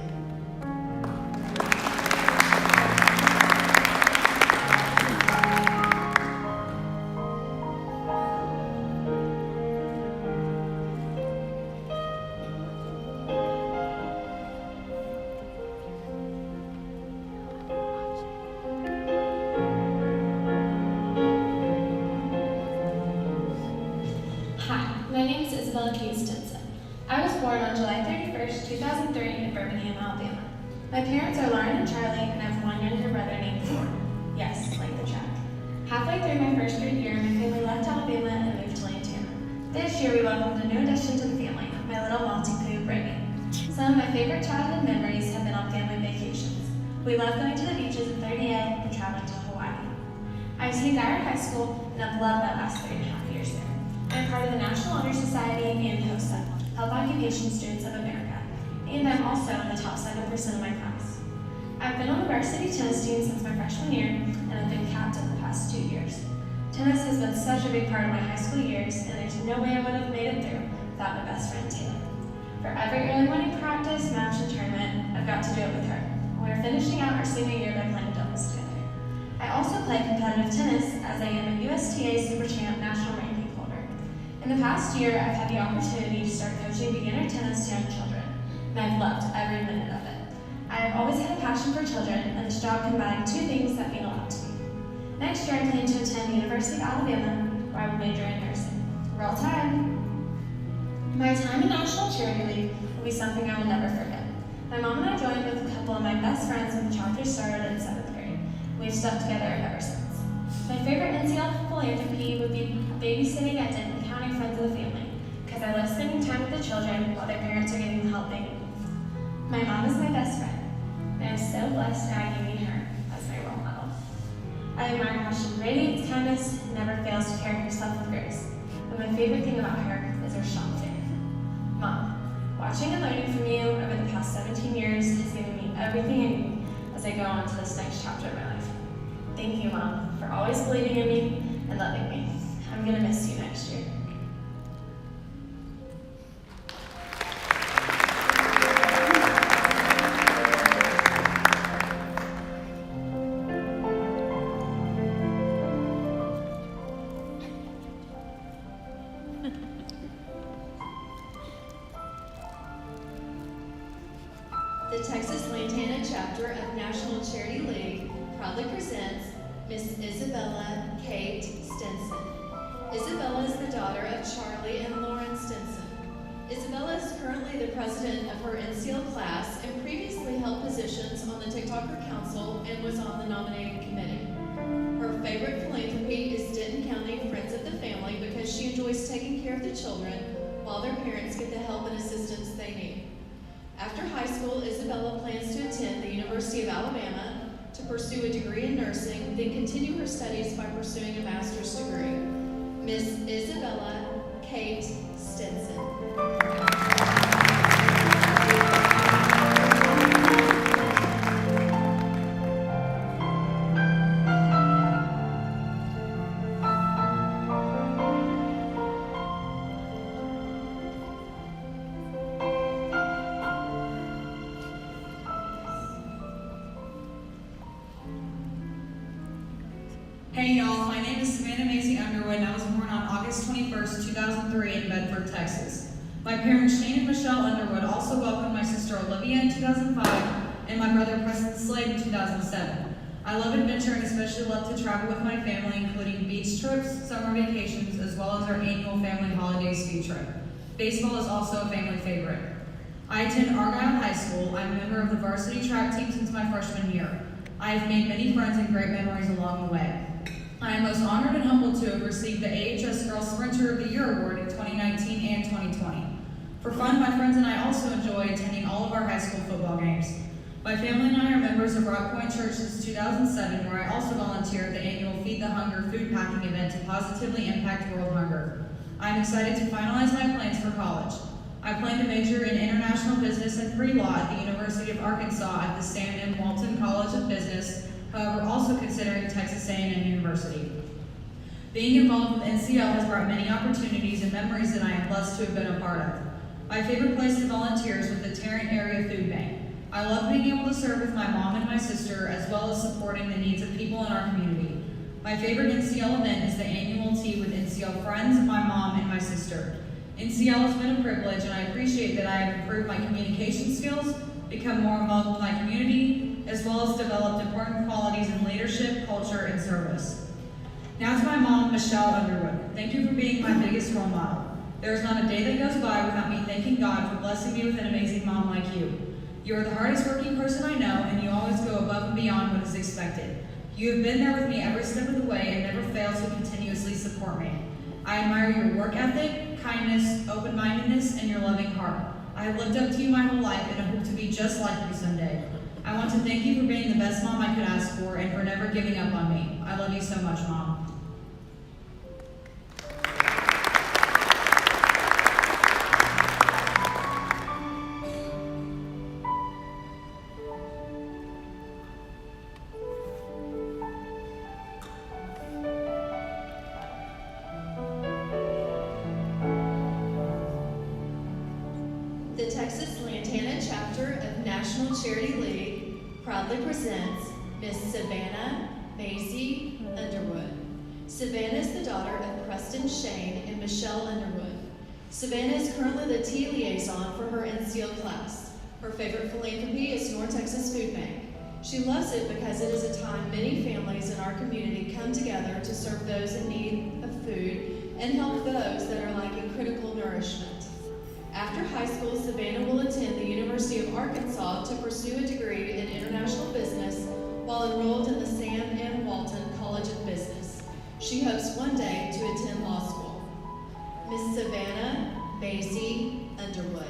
My name is Isabella Kate Stinson. I was born on July 31st, 2003 in Birmingham, Alabama. My parents are Lauren and Charlie, and I have one younger brother named Thor. Yes, like the track. Halfway through my first grade year, my family left Alabama and moved to Lantana. This year, we welcomed a new addition to the family, my little Maltipoo, Brittany. Some of my favorite childhood memories have been on family vacations. We love going to the beaches in 30A and traveling to Hawaii. I attended Guyer High School, and I've loved my last 3.5 years there. I'm part of the National Honor Society and HOSA, Health Occupation Students of America, and I'm also in the top 7% of my class. I've been on the varsity tennis team since my freshman year, and I've been captain the past 2 years. Tennis has been such a big part of my high school years, and there's no way I would have made it through without my best friend Taylor. For every early morning practice, match, and tournament, I've got to do it with her. We're finishing out our senior year by playing doubles together. I also play competitive tennis as I am a USTA Super Champ national ranking holder. In the past year, I've had the opportunity to start coaching beginner tennis to young children, and I've loved every minute of it. I have always had a passion for children, and this job combined two things that mean a lot to me. Next year, I plan to attend the University of Alabama, where I will major in nursing. Roll Tide! My time in National Charity League will be something I will never forget. My mom and I joined with a couple of my best friends when the chapter started in 7th grade. We've stuck together ever since. My favorite NCL philanthropy would be babysitting at Denton County Friends of the Family, because I love spending time with the children while their parents are getting the help they need. My mom is my best friend, and I'm so blessed to have you meet her as my role model. I admire how she radiates kindness and never fails to carry herself with grace. But my favorite thing about her is her shop fair. Mom, watching and learning from you over the past 17 years has given me everything I need as I go on to this next chapter of my life. Thank you, Mom, for always believing in me and loving me. I'm going to miss you next year. The Texas Lantana chapter of National Charity League proudly presents Miss Isabella Kate Stinson. Isabella is the daughter of Charlie and Lauren Stinson. Isabella is currently the president of her NCL class and previously held positions on the TikToker Council and was on the nominating committee. Her favorite philanthropy is Denton County Friends of the Family because she enjoys taking care of the children while their parents get the help and assistance they need. After high school, Isabella plans to attend the University of Alabama to pursue a degree in nursing, then continue her studies by pursuing a master's degree. Miss Isabella Kate Stinson. Hey y'all, my name is Savannah Macy Underwood and I was born on August 21st, 2003 in Bedford, Texas. My parents Shane and Michelle Underwood also welcomed my sister Olivia in 2005 and my brother Preston Slade in 2007. I love adventure and especially love to travel with my family, including beach trips, summer vacations, as well as our annual family holiday ski trip. Baseball is also a family favorite. I attend Argyle High School. I'm a member of the varsity track team since my freshman year. I have made many friends and great memories along the way. I am most honored and humbled to have received the AHS Girl Sprinter of the Year Award in 2019 and 2020. For fun, my friends and I also enjoy attending all of our high school football games. My family and I are members of Rock Point Church since 2007, where I also volunteer at the annual Feed the Hunger food packing event to positively impact world hunger. I am excited to finalize my plans for college. I plan to major in international business and pre-law at the University of Arkansas at the Sam M. Walton College of Business, however, also considering Texas A&M University. Being involved with NCL has brought many opportunities and memories that I am blessed to have been a part of. My favorite place to volunteer is with the Tarrant Area Food Bank. I love being able to serve with my mom and my sister, as well as supporting the needs of people in our community. My favorite NCL event is the annual tea with NCL friends, my mom, and my sister. NCL has been a privilege, and I appreciate that I have improved my communication skills, become more involved with my community, as well as developed important qualities in leadership, culture, and service. Now to my mom, Michelle Underwood. Thank you for being my biggest role model. There is not a day that goes by without me thanking God for blessing me with an amazing mom like you. You are the hardest working person I know, and you always go above and beyond what is expected. You have been there with me every step of the way and never failed to continuously support me. I admire your work ethic, kindness, open-mindedness, and your loving heart. I have looked up to you my whole life and I hope to be just like you someday. I want to thank you for being the best mom I could ask for and for never giving up on me. I love you so much, Mom. National Charity League proudly presents Miss Savannah Maisie Underwood. Savannah is the daughter of Preston Shane and Michelle Underwood. Savannah is currently the tea liaison for her NCL class. Her favorite philanthropy is North Texas Food Bank. She loves it because it is a time many families in our community come together to serve those in need of food and help those that are lacking critical nourishment. After high school, Savannah will attend the University of Arkansas to pursue a degree in international business while enrolled in the Sam M. Walton College of Business. She hopes one day to attend law school. Miss Savannah Maisie Underwood.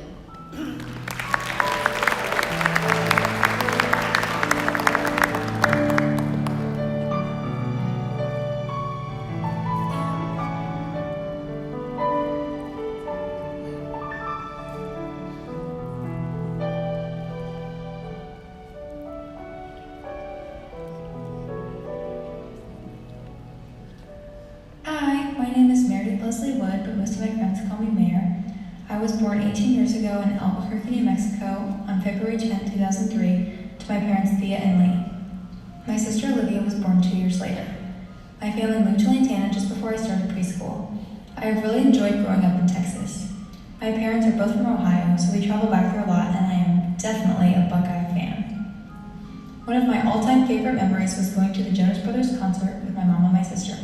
Hi, my name is Meredith Leslie Wood, but most of my friends call me Mayor. I was born 18 years ago in Albuquerque, New Mexico on February 10, 2003 to my parents Thea and Lee. My sister Olivia was born 2 years later. My family moved to Lantana just before I started preschool. I have really enjoyed growing up in Texas. My parents are both from Ohio, so we travel back there a lot, and I am definitely a Buckeye fan. One of my all-time favorite memories was going to the Jonas Brothers concert with my mom and my sister.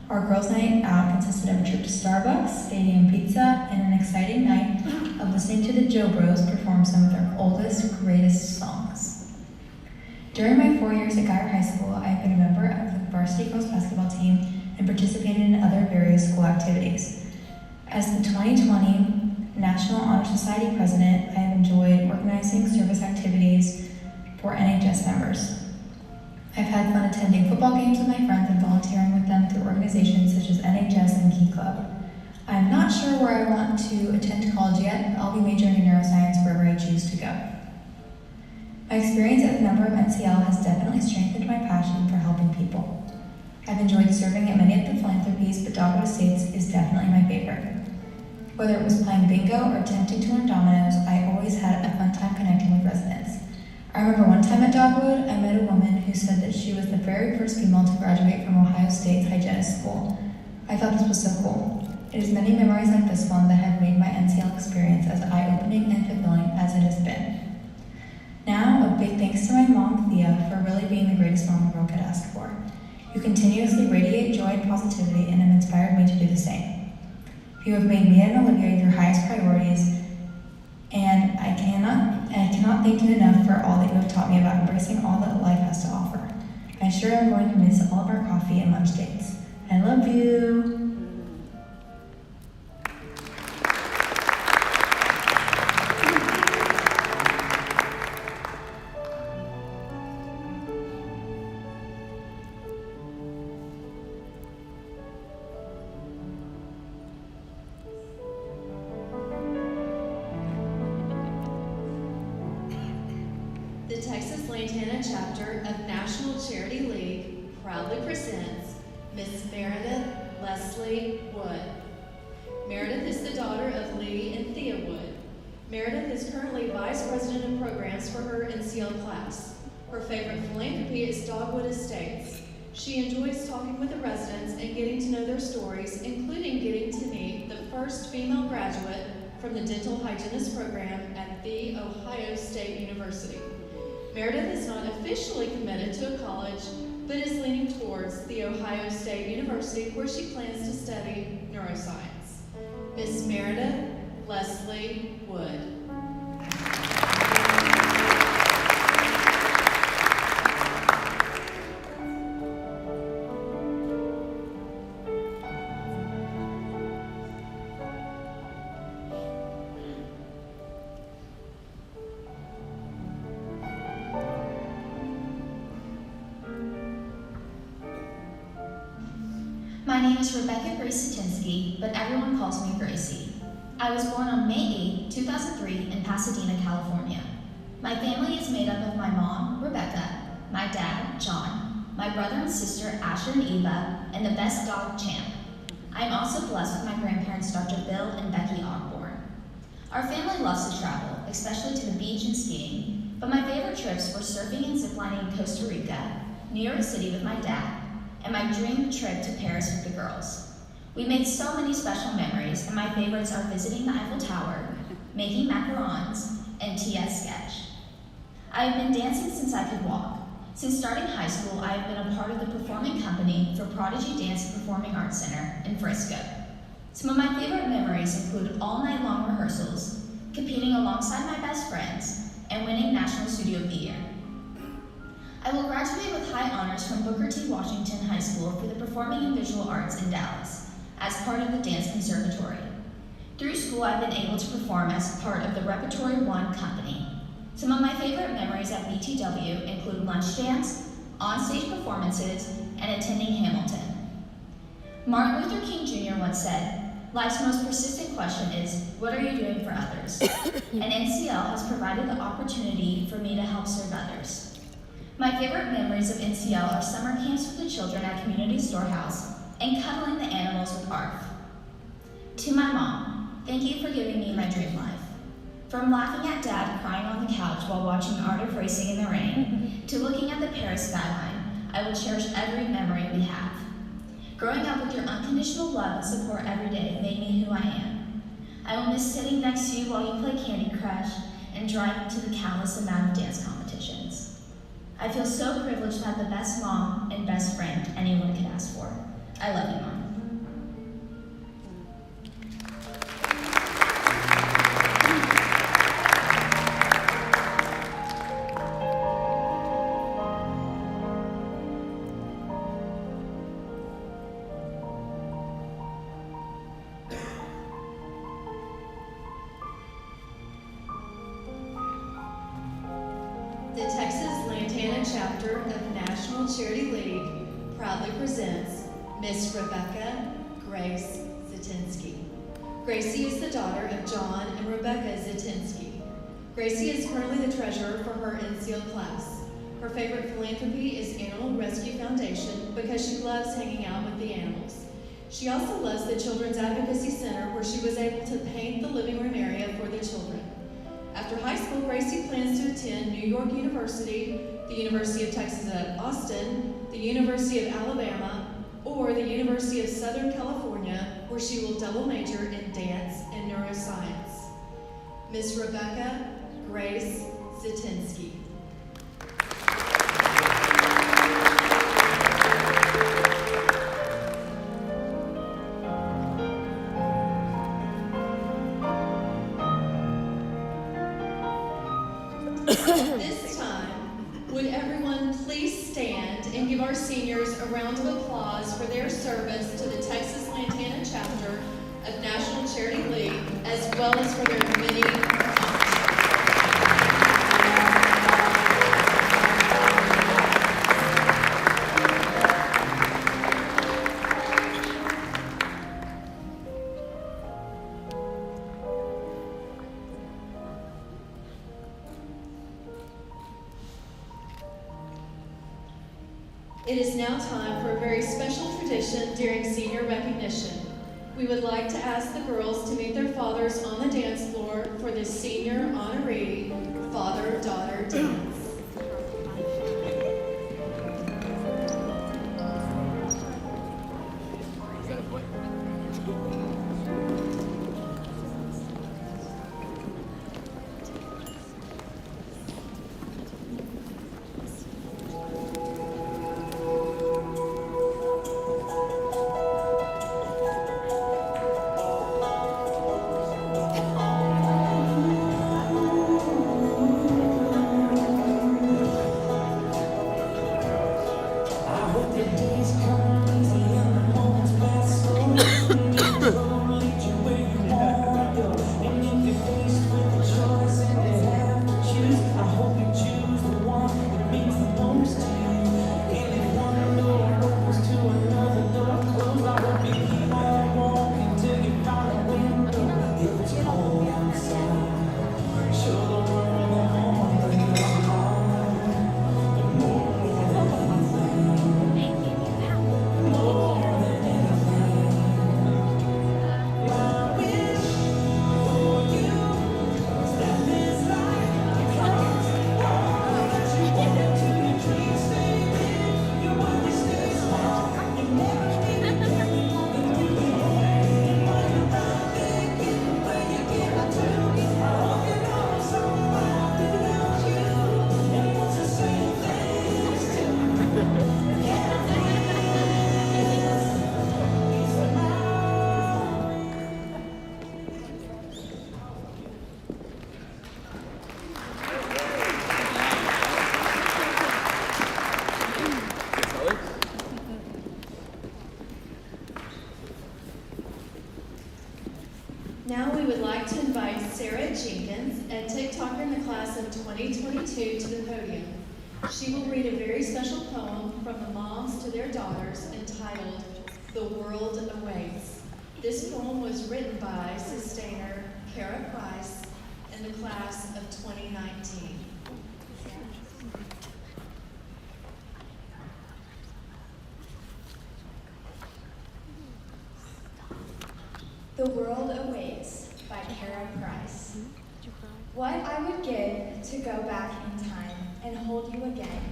Our girls' night out consisted of a trip to Starbucks, Stadium Pizza, and an exciting night of listening to the Joe Bros perform some of their oldest, greatest songs. During my 4 years at Geyer High School, I have been a member of the varsity girls basketball team and participated in other various school activities. As the 2020 National Honor Society president, I have enjoyed organizing service activities for NHS members. I've had fun attending football games with my friends and volunteering with them through organizations such as NHS and Key Club. I'm not sure where I want to attend college yet, but I'll be majoring in neuroscience wherever I choose to go. My experience as a member of NCL has definitely strengthened my passion for helping people. I've enjoyed serving at many of the philanthropies, but Dogwood Estates is definitely my favorite. Whether it was playing bingo or attempting to learn dominoes, I always had a fun time connecting with residents. I remember one time at Dogwood, I met a woman who said that she was the very first female to graduate from Ohio State's hygienist school. I thought this was so cool. It is many memories like this one that have made my NCL experience as eye-opening and fulfilling as it has been. Now, a big thanks to my mom, Thea, for really being the greatest mom a girl could ask for. You continuously radiate joy and positivity and have inspired me to do the same. You have made me and Olivia your highest priorities, and I cannot thank you enough for all that you have taught me about embracing all that life has to offer. I sure am going to miss all of our coffee and lunch dates. I love you. The Texas Lantana chapter of National Charity League proudly presents Miss Meredith Leslie Wood. Meredith is the daughter of Lee and Thea Wood. Meredith is currently Vice President of Programs for her NCL class. Her favorite philanthropy is Dogwood Estates. She enjoys talking with the residents and getting to know their stories, including getting to meet the first female graduate from the dental hygienist program at The Ohio State University. Meredith is not officially committed to a college, but is leaning towards The Ohio State University, where she plans to study neuroscience. Miss Meredith Leslie Wood. My name is Rebecca Grace Satinsky, but everyone calls me Gracie. I was born on May 8, 2003 in Pasadena, California. My family is made up of my mom, Rebecca, my dad, John, my brother and sister, Asher and Eva, and the best dog, Champ. I am also blessed with my grandparents, Dr. Bill and Becky Ogborn. Our family loves to travel, especially to the beach and skiing. but my favorite trips were surfing and ziplining in Costa Rica, New York City with my dad, and my dream trip to Paris with the girls. We made so many special memories, and my favorites are visiting the Eiffel Tower, making macarons, and TS Sketch. I have been dancing since I could walk. Since starting high school, I have been a part of the performing company for Prodigy Dance and Performing Arts Center in Frisco. Some of my favorite memories include all-night-long rehearsals, competing alongside my best friends, and winning National Studio of the Year. I will graduate with high honors from Booker T. Washington High School for the Performing and Visual Arts in Dallas, as part of the Dance Conservatory. Through school, I've been able to perform as part of the Repertory One company. Some of my favorite memories at BTW include lunch dance, on-stage performances, and attending Hamilton. Martin Luther King Jr. once said, "Life's most persistent question is, what are you doing for others?" And NCL has provided the opportunity for me to help serve others. My favorite memories of NCL are summer camps with the children at Community Storehouse and cuddling the animals with ARF. To my mom, thank you for giving me my dream life. From laughing at Dad crying on the couch while watching Art of Racing in the rain, to looking at the Paris skyline, I will cherish every memory we have. Growing up with your unconditional love and support every day made me who I am. I will miss sitting next to you while you play Candy Crush and driving to the countless amount of dance competitions. I feel so privileged to have the best mom and best friend anyone could ask for. I love you, Mom. The Texas Lantana chapter of National Charity League proudly presents Miss Rebecca Grace Zatinsky. Gracie is the daughter of John and Rebecca Zatinsky. Gracie is currently the treasurer for her NCO class. Her favorite philanthropy is Animal Rescue Foundation because she loves hanging out with the animals. She also loves the Children's Advocacy Center where she was able to paint the living room area for the children. After high school, Gracie plans to attend New York University, the University of Texas at Austin, the University of Alabama, or the University of Southern California, where she will double major in dance and neuroscience. Miss Rebecca Grace Zatinsky. This time, would everyone please stand and give our seniors a round of applause for their service to the Texas Lantana chapter of National Charity League, as well as for their many accomplishments. It is now time for a very special tradition during senior recognition. We would like to ask the girls to meet their fathers on the dance floor for this senior honoree father-daughter dance. 22 to the podium. She will read a very special poem from the moms to their daughters entitled, "The World Awaits." This poem was written by sustainer Kara Price in the class of 2019. The World Awaits by Kara Price. What I would give to go back in time and hold you again,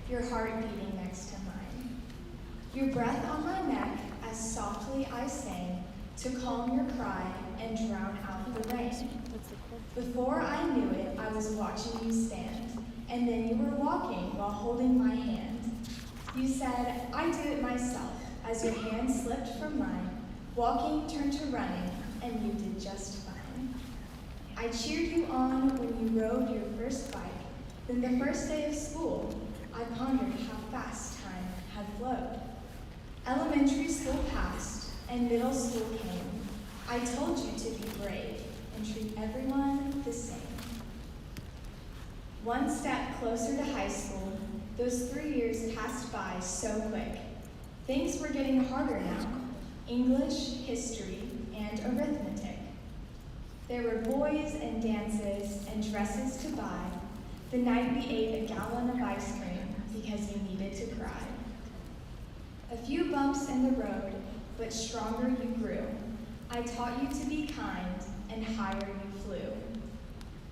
your heart beating next to mine. Your breath on my neck as softly I sang to calm your cry and drown out the rain. Before I knew it, I was watching you stand, and then you were walking while holding my hand. You said, "I do it myself," as your hand slipped from mine. Walking turned to running, and you did just fine. I cheered you on when you rode your first bike. Then the first day of school, I pondered how fast time had flowed. Elementary school passed, and middle school came. I told you to be brave and treat everyone the same. One step closer to high school, those 3 years passed by so quick. Things were getting harder now. English, history, and arithmetic. There were boys and dances and dresses to buy. The night we ate a gallon of ice cream because you needed to cry. A few bumps in the road, but stronger you grew. I taught you to be kind, and higher you flew.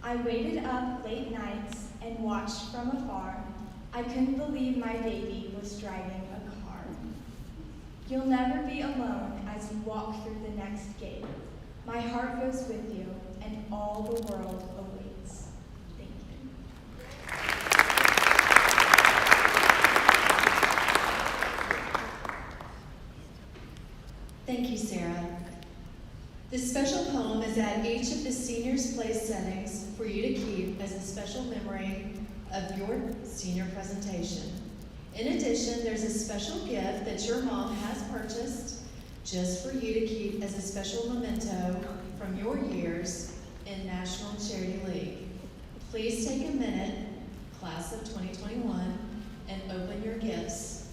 I waited up late nights and watched from afar. I couldn't believe my baby was driving a car. You'll never be alone as you walk through the next gate. My heart goes with you, and all the world awaits. Thank you. Thank you, Sarah. This special poem is at each of the seniors' place settings for you to keep as a special memory of your senior presentation. In addition, there's a special gift that your mom has purchased just for you to keep as a special memento from your years in National Charity League. Please take a minute, class of 2021, and open your gifts.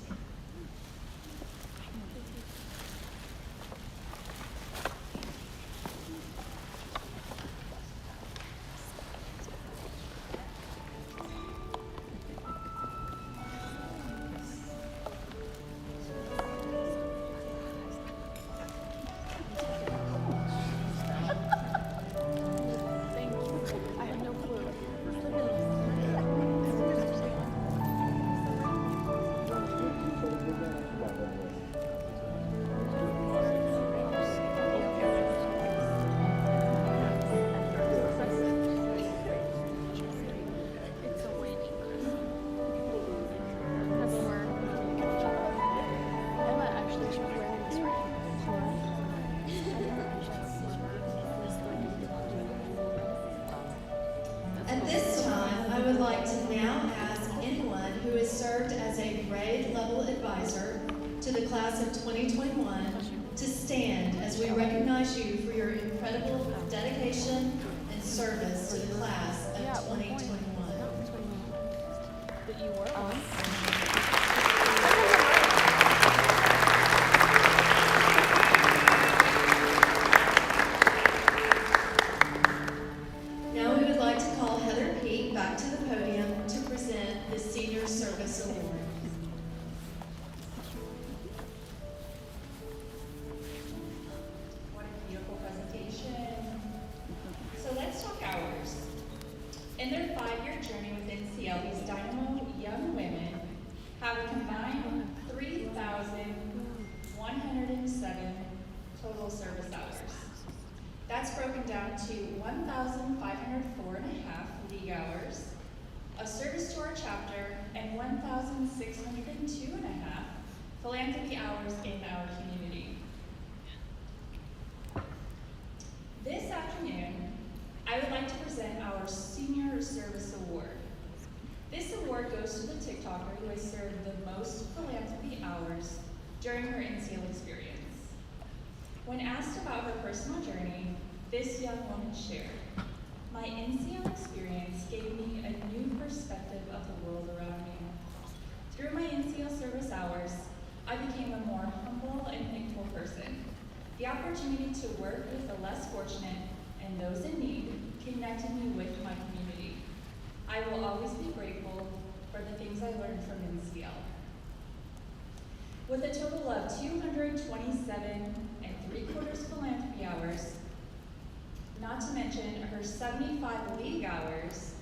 At this time, I would like to now ask anyone who has served as a grade level advisor to the class of 2021 to stand as we recognize you for your incredible dedication and service to the class of 2021. Now we would like to call Heather Peak back to the podium to present the Senior Service Award. What a beautiful presentation. So let's talk hours. In their 5-year journey with NCL, these Dynamo young women have a combined 3,107 total service hours. That's broken down to 1,504.5 league hours, of service to our chapter, and 1,602.5 philanthropy hours in our community. This afternoon, I would like to present our Senior Service Award. This award goes to the TikToker who has served the most philanthropy hours during her NCL experience. When asked about her personal journey, this young woman shared, My NCL experience gave me a new perspective of the world around me. Through my NCL service hours, I became a more humble and thankful person. The opportunity to work with the less fortunate and those in need connected me with my community. I will always be grateful for the things I learned from NCL. With a total of 227 3/4 philanthropy hours, not to mention her 75 league hours,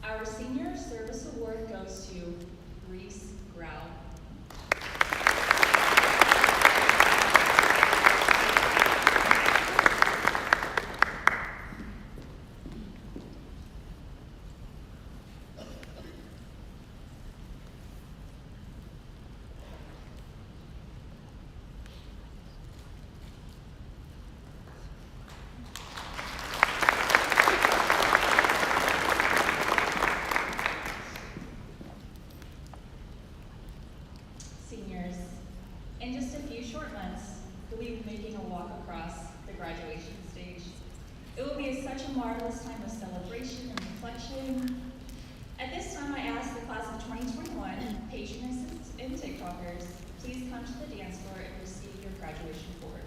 our Senior Service Award goes to Reese Grau. Seniors, in just a few short months, you'll be making a walk across the graduation stage. It will be such a marvelous time of celebration and reflection. At this time, I ask the class of 2021, patronesses and TikTokers, please come to the dance floor and receive your graduation board.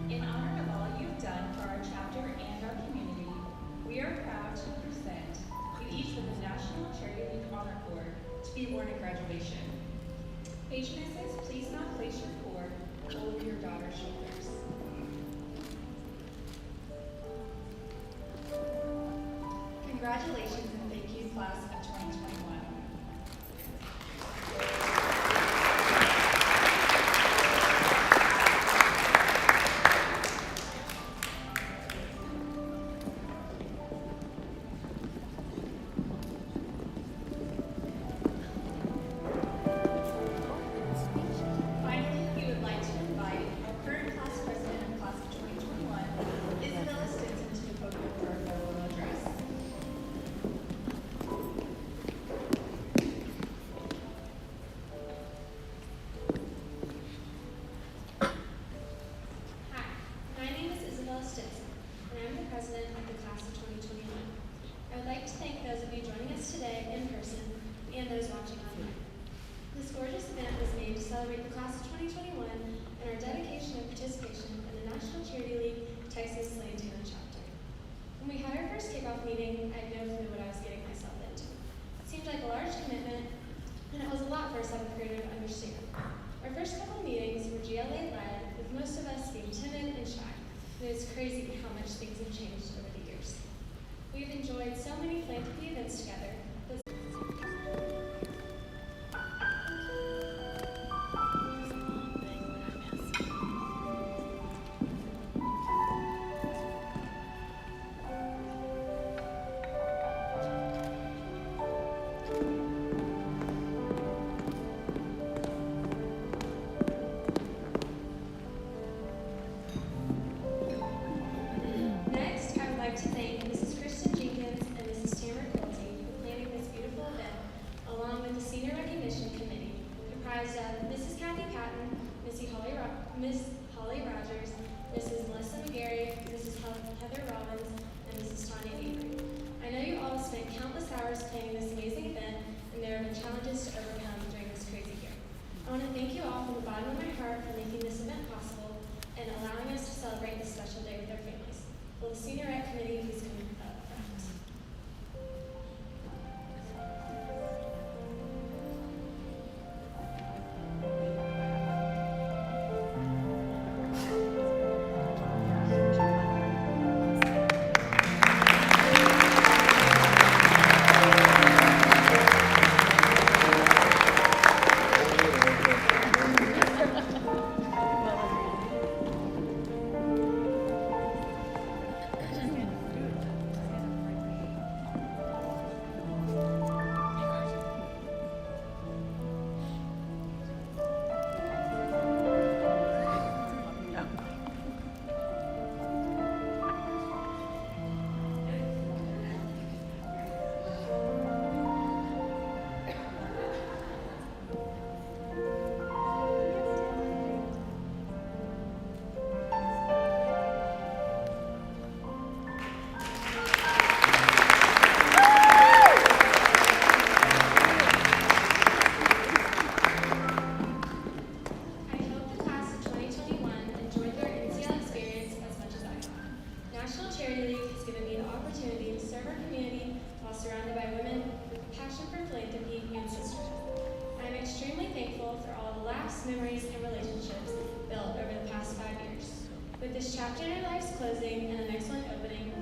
In honor of all you've done for our chapter and our community, we are proud to present you each with the National Charity League Honor Cord to be worn at graduation. Patronesses, please now place your cord over your daughter's shoulders. Congratulations and thank you, class of 2021. Finally, we would like to invite our current class president of class of 2021, Isabella Stinson, to the podium for our farewell address. Hi, my name is Isabella Stinson, and I'm the president of the class of 2021. I would like to thank those of you joining us today in person and those watching online. This gorgeous event was made to celebrate the class of 2021 and our dedication and participation in the National Charity League Texas Lantana chapter. When we had our first kickoff meeting, I had no clue what I was getting myself into. It seemed like a large commitment, and it was a lot for a 7th grader to understand. Our first couple meetings were GLA led, with most of us being timid and shy, and it is crazy how much things have changed over the years. We've enjoyed so many philanthropy events together. Next, I would like to thank Mrs. Kristen Jenkins and Mrs. Tamara Quilty for planning this beautiful event, along with the Senior Recognition Committee, comprised of Mrs. Kathy Patton, Miss Holly Rogers, Mrs. Melissa McGarry, Mrs. Heather Robbins, and Mrs. Tanya Avery. I know you all have spent countless hours planning this amazing event, and there have been challenges to overcome during this crazy year. I want to thank you all from the bottom of my heart for making this event possible and allowing us to celebrate this special day with our families. Will the Seniorette Committee please come up front? I hope the class of 2021 enjoyed their NCL experience as much as I have. National Charity League has given me the opportunity to serve our community while surrounded by women with a passion for philanthropy and sisterhood. I am extremely thankful for all the laughs, memories, and relationships built over the past 5 years. With this chapter in our lives closing and an excellent opening,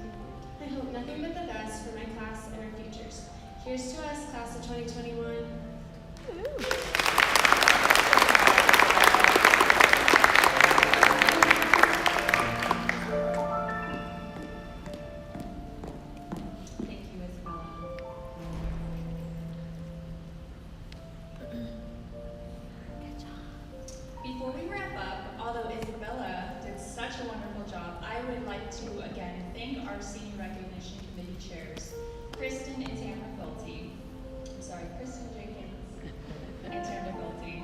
I hope nothing but the best for my class and our futures. Here's to us, class of 2021. Thank you, Isabella. Before we wrap up, although Isabella did such a wonderful job, I would like to again thank our Senior Recognition Committee chairs, Kristen and Tamara Quilty. I'm sorry, Kristen Jenkins and Tamara Quilty.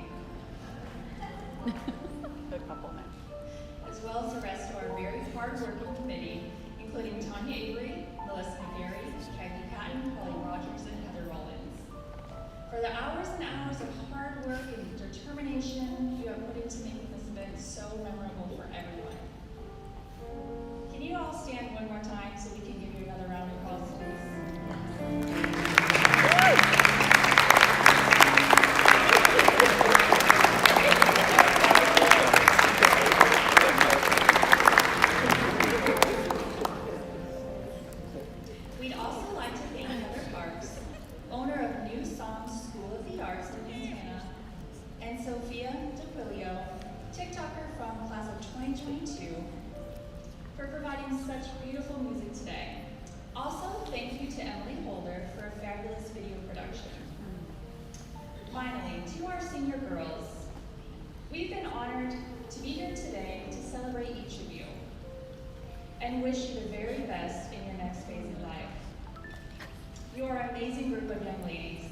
Good couple now. As well as the rest of our very hard-working committee, including Tanya Avery, Melissa McGarry, Kathy Patton, Holly Rogers, and Heather Rollins. For the hours and hours of hard work and determination you have put into making this event so memorable for everyone. Can you all stand one more time so we can give you another round of applause, please? We'd also like to thank Heather Parks, owner of New Songs School of the Arts in Montana, and Sophia DeQuilio, TikToker from class of 2022, for providing such beautiful music today. Also, thank you to Emily Holder for a fabulous video production. Finally, to our senior girls, we've been honored to be here today to celebrate each of you and wish you the very best in your next phase of life. You are an amazing group of young ladies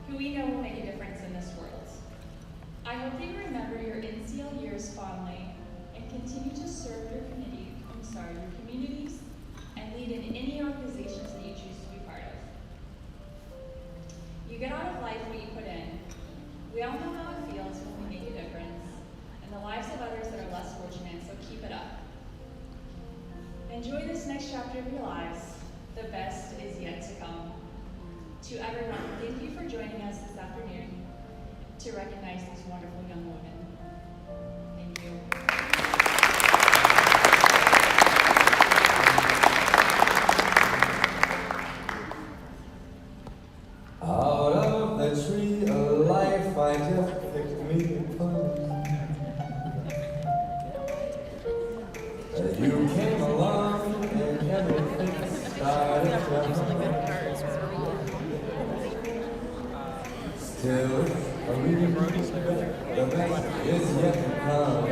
who we know will make a difference in this world. I hope that you remember your NCL years fondly and continue to serve your your communities, and lead in any organizations that you choose to be part of. You get out of life what you put in. We all know how it feels when we make a difference in the lives of others that are less fortunate, so keep it up. Enjoy this next chapter of your lives. The best is yet to come. To everyone, thank you for joining us this afternoon to recognize these wonderful young women. Thank you. Out of the tree of life I just picked me a pose. You came along and everything started to still, the best is yet to come.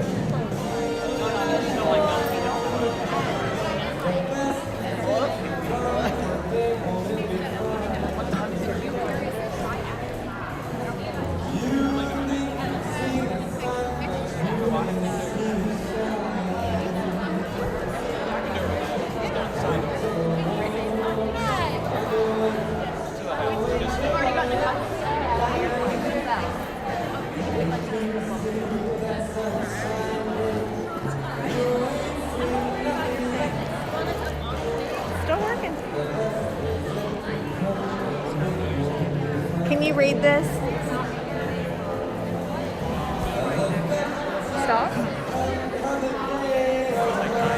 Can you read this?